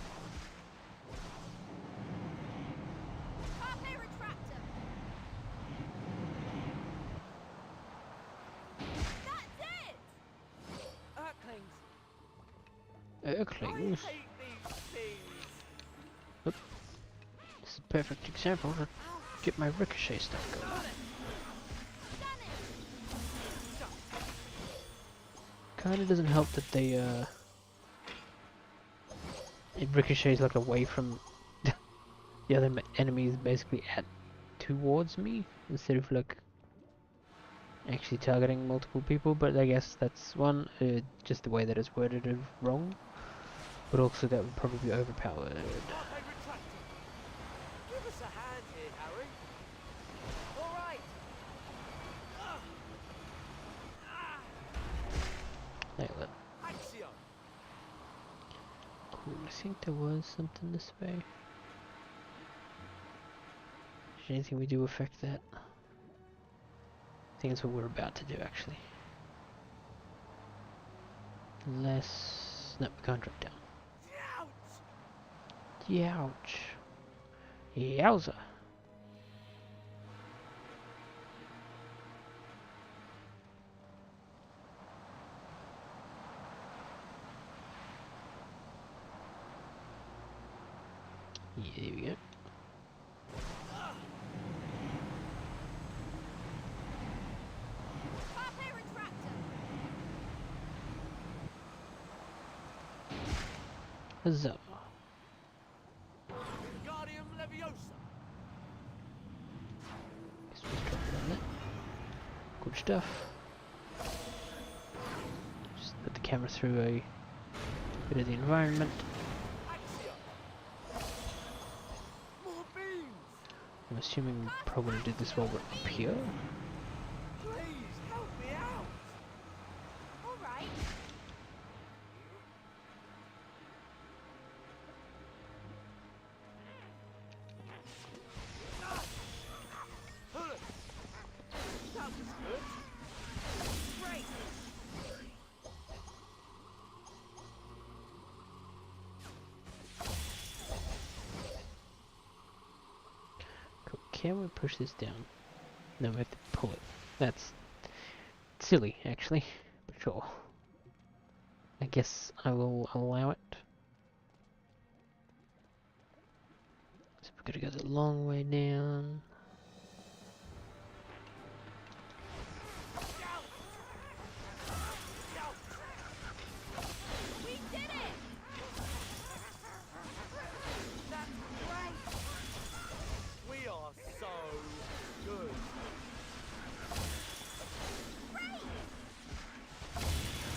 Halfway retractor. That's it! Earthlings. Earthlings. I hate these things! This is a perfect example to get my ricochet stuff going. Done it! Kinda doesn't help that they it ricochets like away from the other enemies, basically towards me instead of like actually targeting multiple people. But I guess that's one, just the way that it's worded is wrong, but also that would probably be overpowered. Halfway retracted. Give us a hand here, Harry. All right. Nail it. Axia! Cool. I think there was something this way. Should anything we do affect that? I think that's what we're about to do, actually. Unless... no, we can't drop down. Ouch! Youch! Yowza! Yeah, there we go. Halfway retractor. Huzzah! Wingardium Leviosa! Guess we'll just drop it on there. Good stuff. Just put the camera through a bit of the environment. Axia! I'm assuming we're probably going to do this while we're up here. Please, help me out! All right. That was good. Great. Cool. Can we push this down? No, we have to pull it. That's silly, actually. But sure. I guess I will allow it. So we're gonna go the long way down. We did it. That's great! We are so good.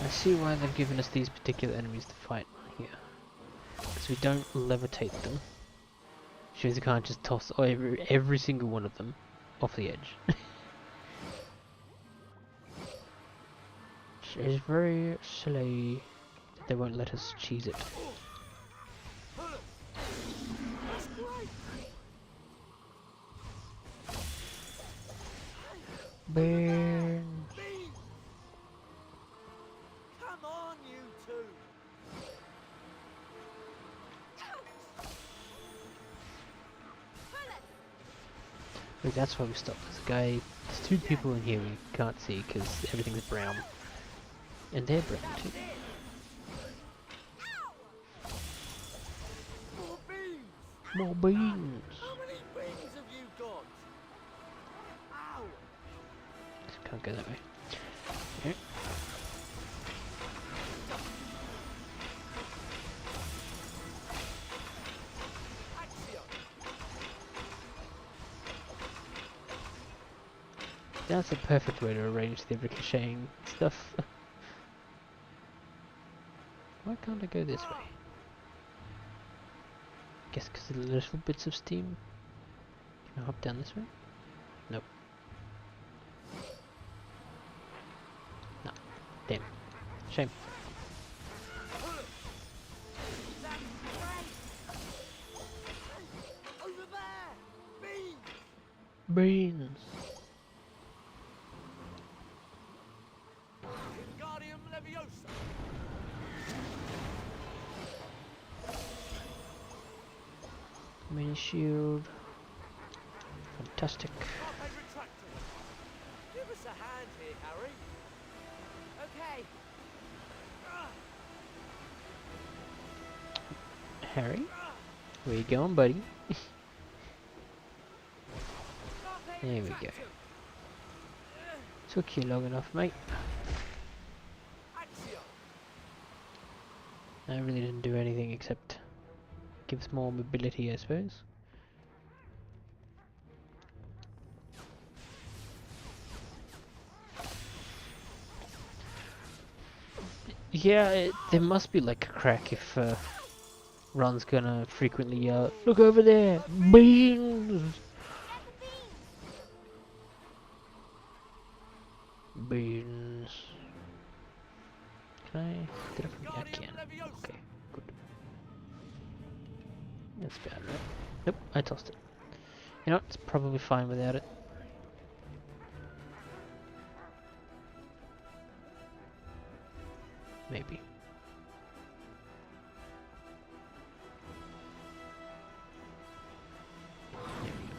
I see why they've given us these particular enemies to fight here. Because we don't levitate them. Shows you can't just toss every single one of them off the edge. It's very silly that they won't let us cheese it. That's great! Burn. Beans! Come on, you two! Wait, that's why we stopped. There's a guy. There's two people in here we can't see because everything's brown. And they're brown too. More beans! More beans! How many beans have you got? Ow! Just can't go that way. Okay. Axio! That's a perfect way to arrange the ricocheting stuff. Why can't I go this way? Guess because of the little bits of steam. Can I hop down this way? Nope. No. Damn. Shame. That's great! Over there! Beans! Brains. Wingardium Leviosa! Mini shield. Fantastic. Carpe Retractor! Give us a hand here, Harry. Okay. Harry? Where you going, buddy? Carpe There we go. Retractor! Took you long enough, mate. Axio! I really didn't do anything except give us more mobility, I suppose. Yeah, there must be like a crack if Ron's gonna frequently yell, "Look over there! Beans! Beans!" Can I get it from here? I Wingardium can. Leviosa! Okay, good. That's bad, right? Nope, I tossed it. You know, it's probably fine without it. Maybe. There we go.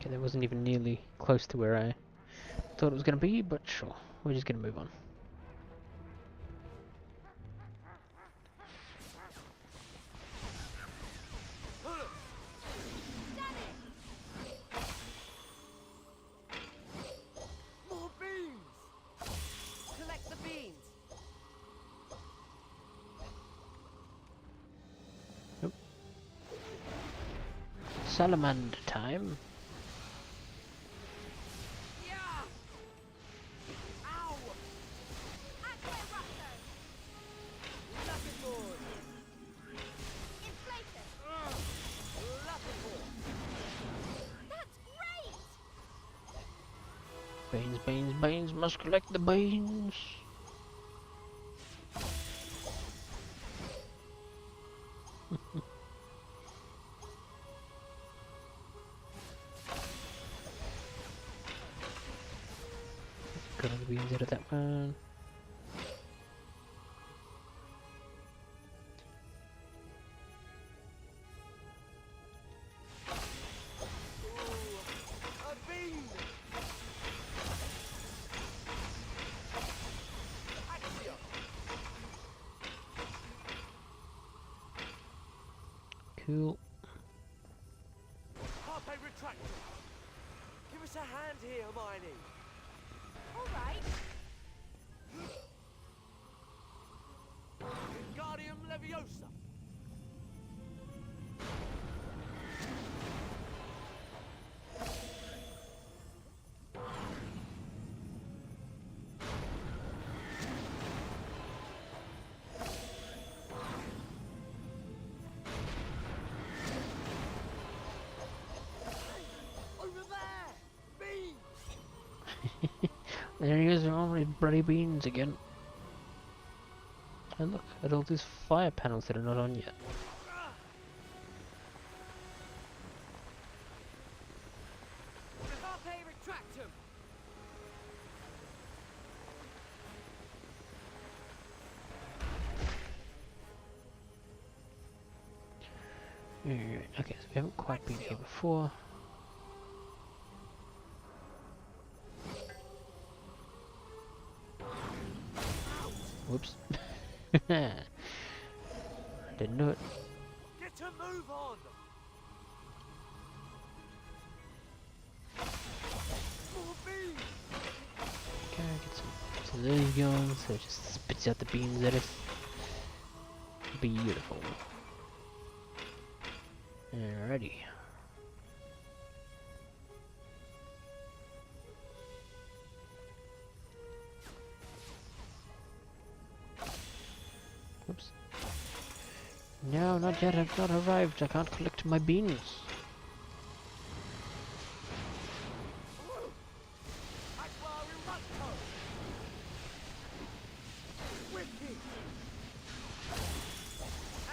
Okay, that wasn't even nearly close to where I thought it was going to be, but sure, we're just going to move on. More beans! Collect the beans. Salamander time. Yeah. Ow. Aqua Raptor. Beans, beans, must collect the beans. Got all the beans out of that one. A bean! Accio! Cool. Carpe retractor! Give us a hand here, Hermione! All right. Wingardium Leviosa! Over there! Beans! There he is, all my bloody beans again. And look at all these fire panels that are not on yet. Carpe retractum! Okay, so we haven't quite been here before. Whoops. Didn't do it. Get a move on! More beans! Okay, get some of those going, so it just spits out the beans at us. Beautiful. Alrighty. Oops. No, not yet. I've not arrived. I can't collect my beans. Aqua Erupto! Wicked!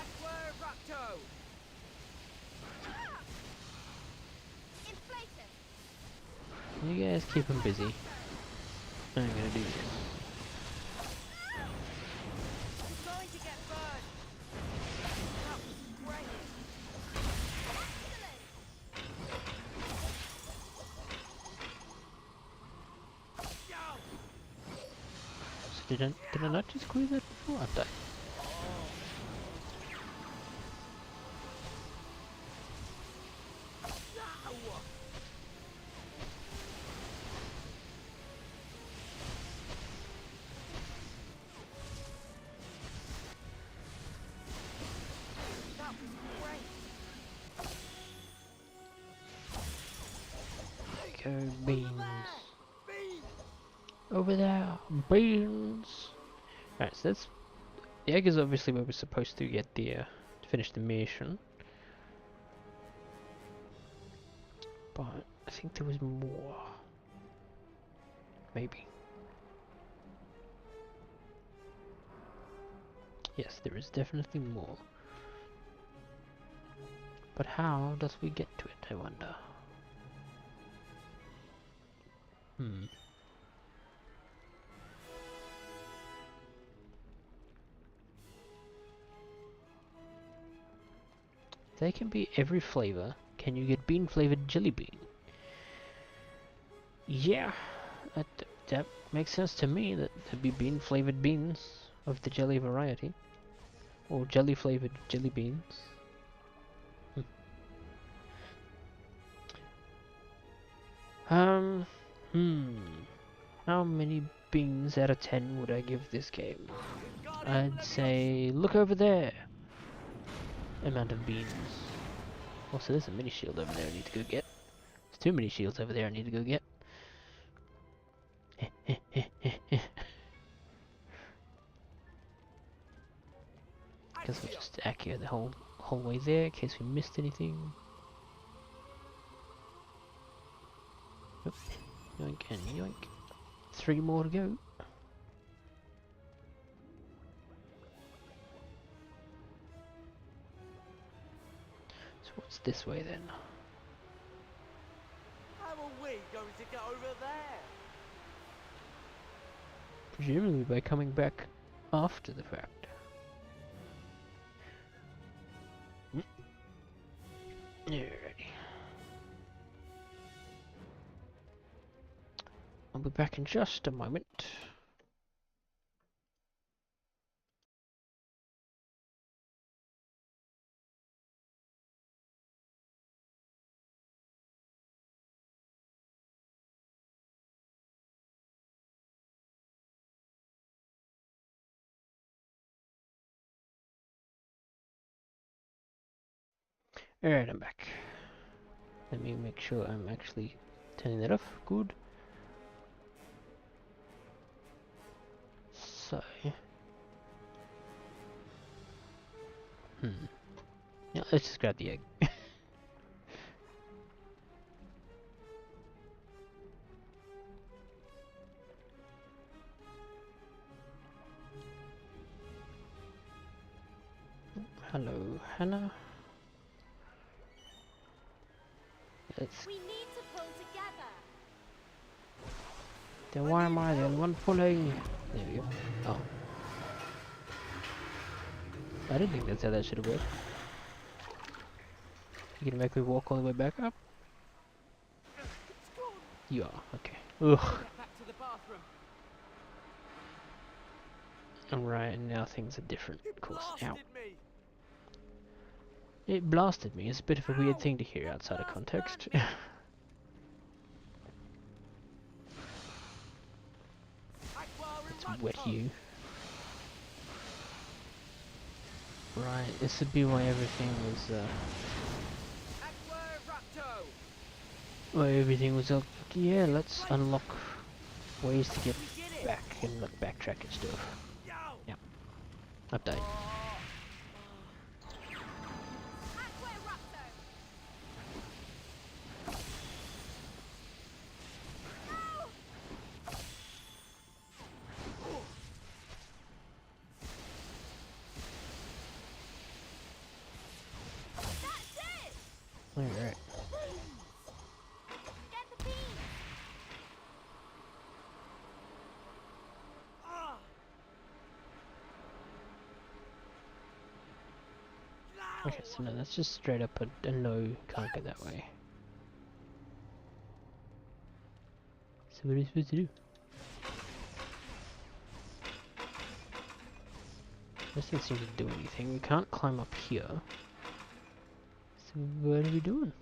Aqua Erupto! Inflated. You guys keep them busy. I'm gonna do this. He's going to get burned! That was great! Yo! So did I not just squeeze that before I died? No! That was great! There you go, beans. Beans! Over there, beans. Alright, so that's the egg is obviously where we're supposed to get the to finish the mission. But I think there was more. Maybe. Yes, there is definitely more. But how does we get to it, I wonder? They can be every flavor. Can you get bean flavored jelly bean? Yeah, that makes sense to me. That there'd be bean flavored beans of the jelly variety, or jelly flavored jelly beans. How many beans out of 10 would I give this game? I'd say, look over there. Amount of beans. Also, there's a mini shield over there I need to go get. There's too many shields over there I need to go get. Guess we'll just accio the whole way there in case we missed anything. Oop. Yoink and yoink. 3 more to go. So what's this way then? How are we going to get over there? Presumably by coming back after the fact. Alrighty. I'll be back in just a moment. Alright, I'm back. Let me make sure I'm actually turning that off. Good. So... Yeah, let's just grab the egg. Hello, Hannah. Let's... We need to pull together. Then why am I the only one pulling? There we go. Oh. I didn't think that's how that should have worked. You gonna make me walk all the way back up? You are, okay. Ugh. Get back to the bathroom. Alright, now things are different, of course. Ow. Blasted me. It blasted me. It's a bit of a weird thing to hear outside of context. Let's wet you. Right, this would be why everything was, why everything was up. Yeah, let's unlock ways to get back and like backtrack and stuff. Yeah. Update. Alright. Get the beans. Okay, so no, that's just straight up a no, can't go that way. So what are you supposed to do? This doesn't seem to do anything. We can't climb up here. So what are we doing?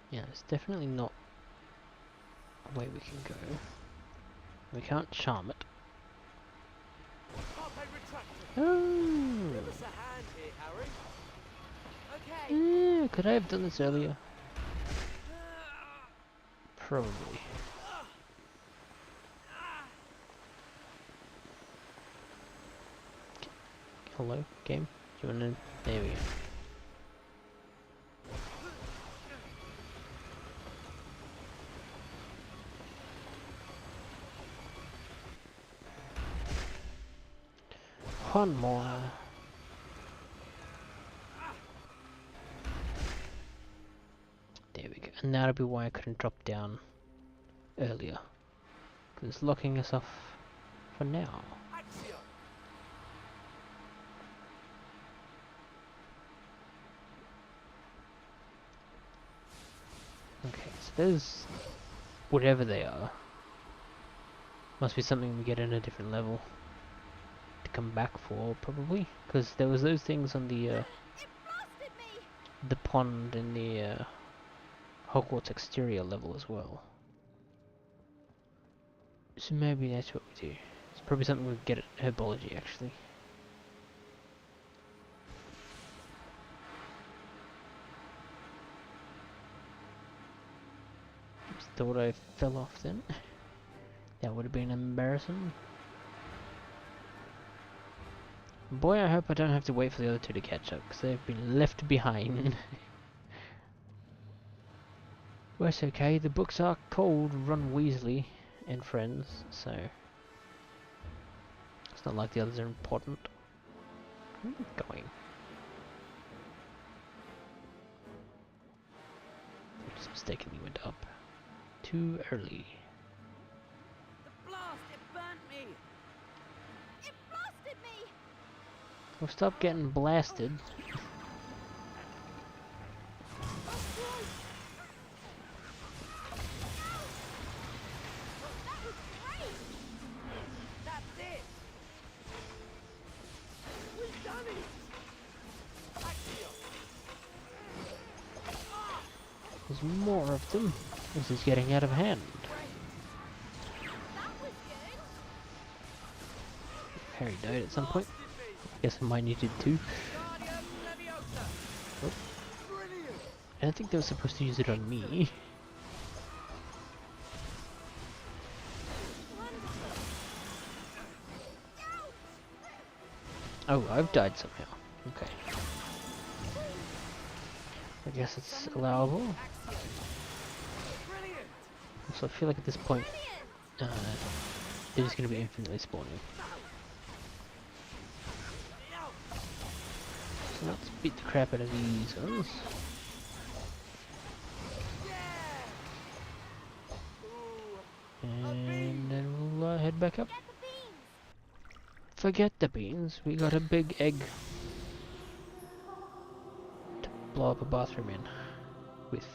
Yeah, it's definitely not a way we can go. We can't charm it. Oh! Give us a hand here, Harry. Yeah, could I have done this earlier? Probably. Hello, game? Do you wanna... There we go. One more. There we go. And that'll be why I couldn't drop down earlier. Because it's locking us off for now. Okay, so there's whatever they are. Must be something we get in a different level to come back for, probably. Because there was those things on the pond in the Hogwarts exterior level as well. So maybe that's what we do. It's probably something we get at Herbology, actually. Just thought I fell off then. That would have been embarrassing. Boy, I hope I don't have to wait for the other two to catch up, because they've been left behind. Well, it's okay, the books are called Ron Weasley and Friends, so it's not like the others are important. Where are you going? I just mistakenly went up. Too early. The blast, it burnt me! It blasted me! Well, stop getting blasted. That was great! That's it! We've done it! Accio! There's more of them. This is getting out of hand. That was good! Harry died at some point. Guess Hermione did too. Guardium Leviosa! Brilliant! I don't think they were supposed to use it on me. Oh, I've died somehow. Okay. I guess it's allowable. Brilliant! So I feel like at this point, they're just going to be infinitely spawning. So let's beat the crap out of these ones. And then we'll head back up. Get the beans! Forget the beans, we got a big egg to blow up a bathroom in with.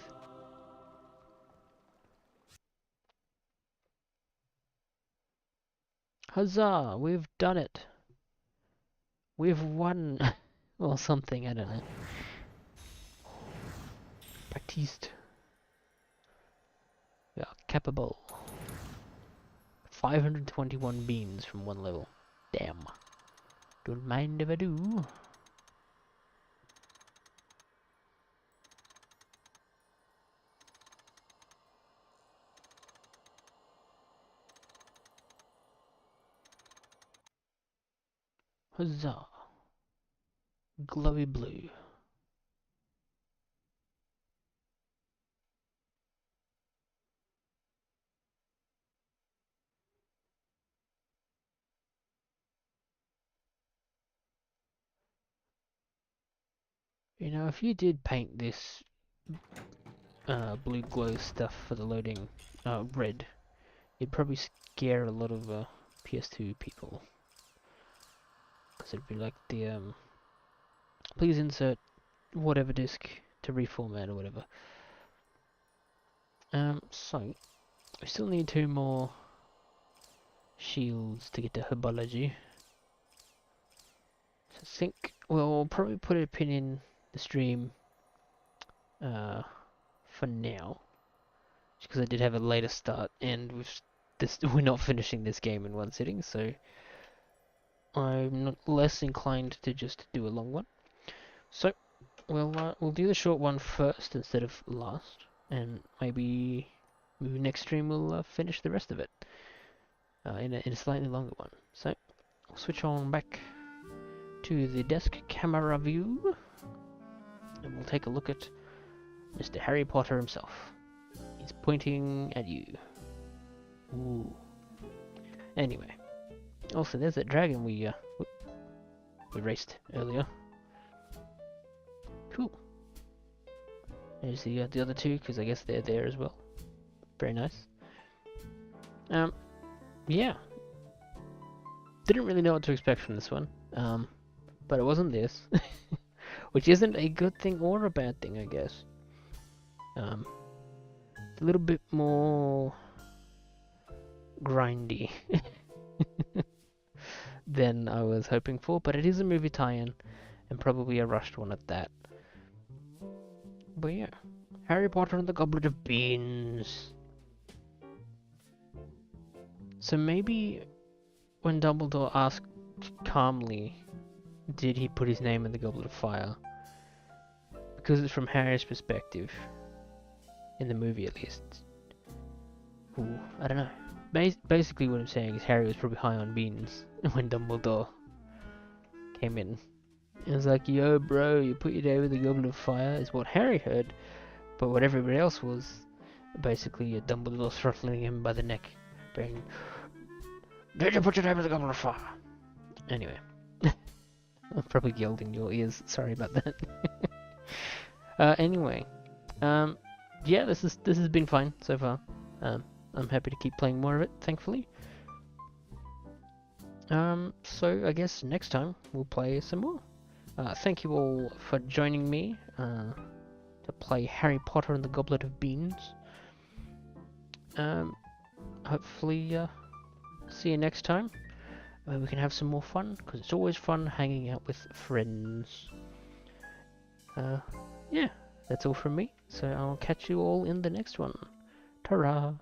Huzzah! We've done it! We've won! Or something, I don't know. Baptiste. We are capable. 521 beans from one level. Damn. Don't mind if I do. Huzzah. Glowy blue. You know, if you did paint this blue glow stuff for the loading red, it'd probably scare a lot of PS2 people. Because it'd be like the please insert whatever disk to reformat or whatever. So we still need 2 more shields to get to herbology. So I think we'll probably put a pin in the stream for now, because I did have a later start, and we're not finishing this game in one sitting, so I'm not less inclined to just do a long one. So we'll do the short one first instead of last, and maybe next stream we'll finish the rest of it in a slightly longer one. So I'll switch on back to the desk camera view, and we'll take a look at Mr. Harry Potter himself. He's pointing at you. Ooh. Anyway, also there's that dragon we raced earlier. Cool. There's the other two, because I guess they're there as well. Very nice. Yeah. Didn't really know what to expect from this one. But it wasn't this. Which isn't a good thing or a bad thing, I guess. It's a little bit more grindy than I was hoping for, but it is a movie tie-in, and probably a rushed one at that. But yeah, Harry Potter and the Goblet of Beans. So maybe when Dumbledore asked calmly, did he put his name in the Goblet of Fire? Because it's from Harry's perspective, in the movie at least. Ooh, I don't know. Basically what I'm saying is Harry was probably high on beans when Dumbledore came in. It was like, yo bro, you put your day with the Goblet of Fire, is what Harry heard. But what everybody else was, basically Dumbledore throttling him by the neck, being, did you put your day with the Goblet of Fire? Anyway. I probably yelled in your ears, sorry about that. Anyway. Yeah, this has been fine so far. I'm happy to keep playing more of it, thankfully. So I guess next time we'll play some more. Thank you all for joining me to play Harry Potter and the Goblet of Beans. Hopefully see you next time. We can have some more fun, because it's always fun hanging out with friends. Yeah, that's all from me. So I'll catch you all in the next one. Ta-ra!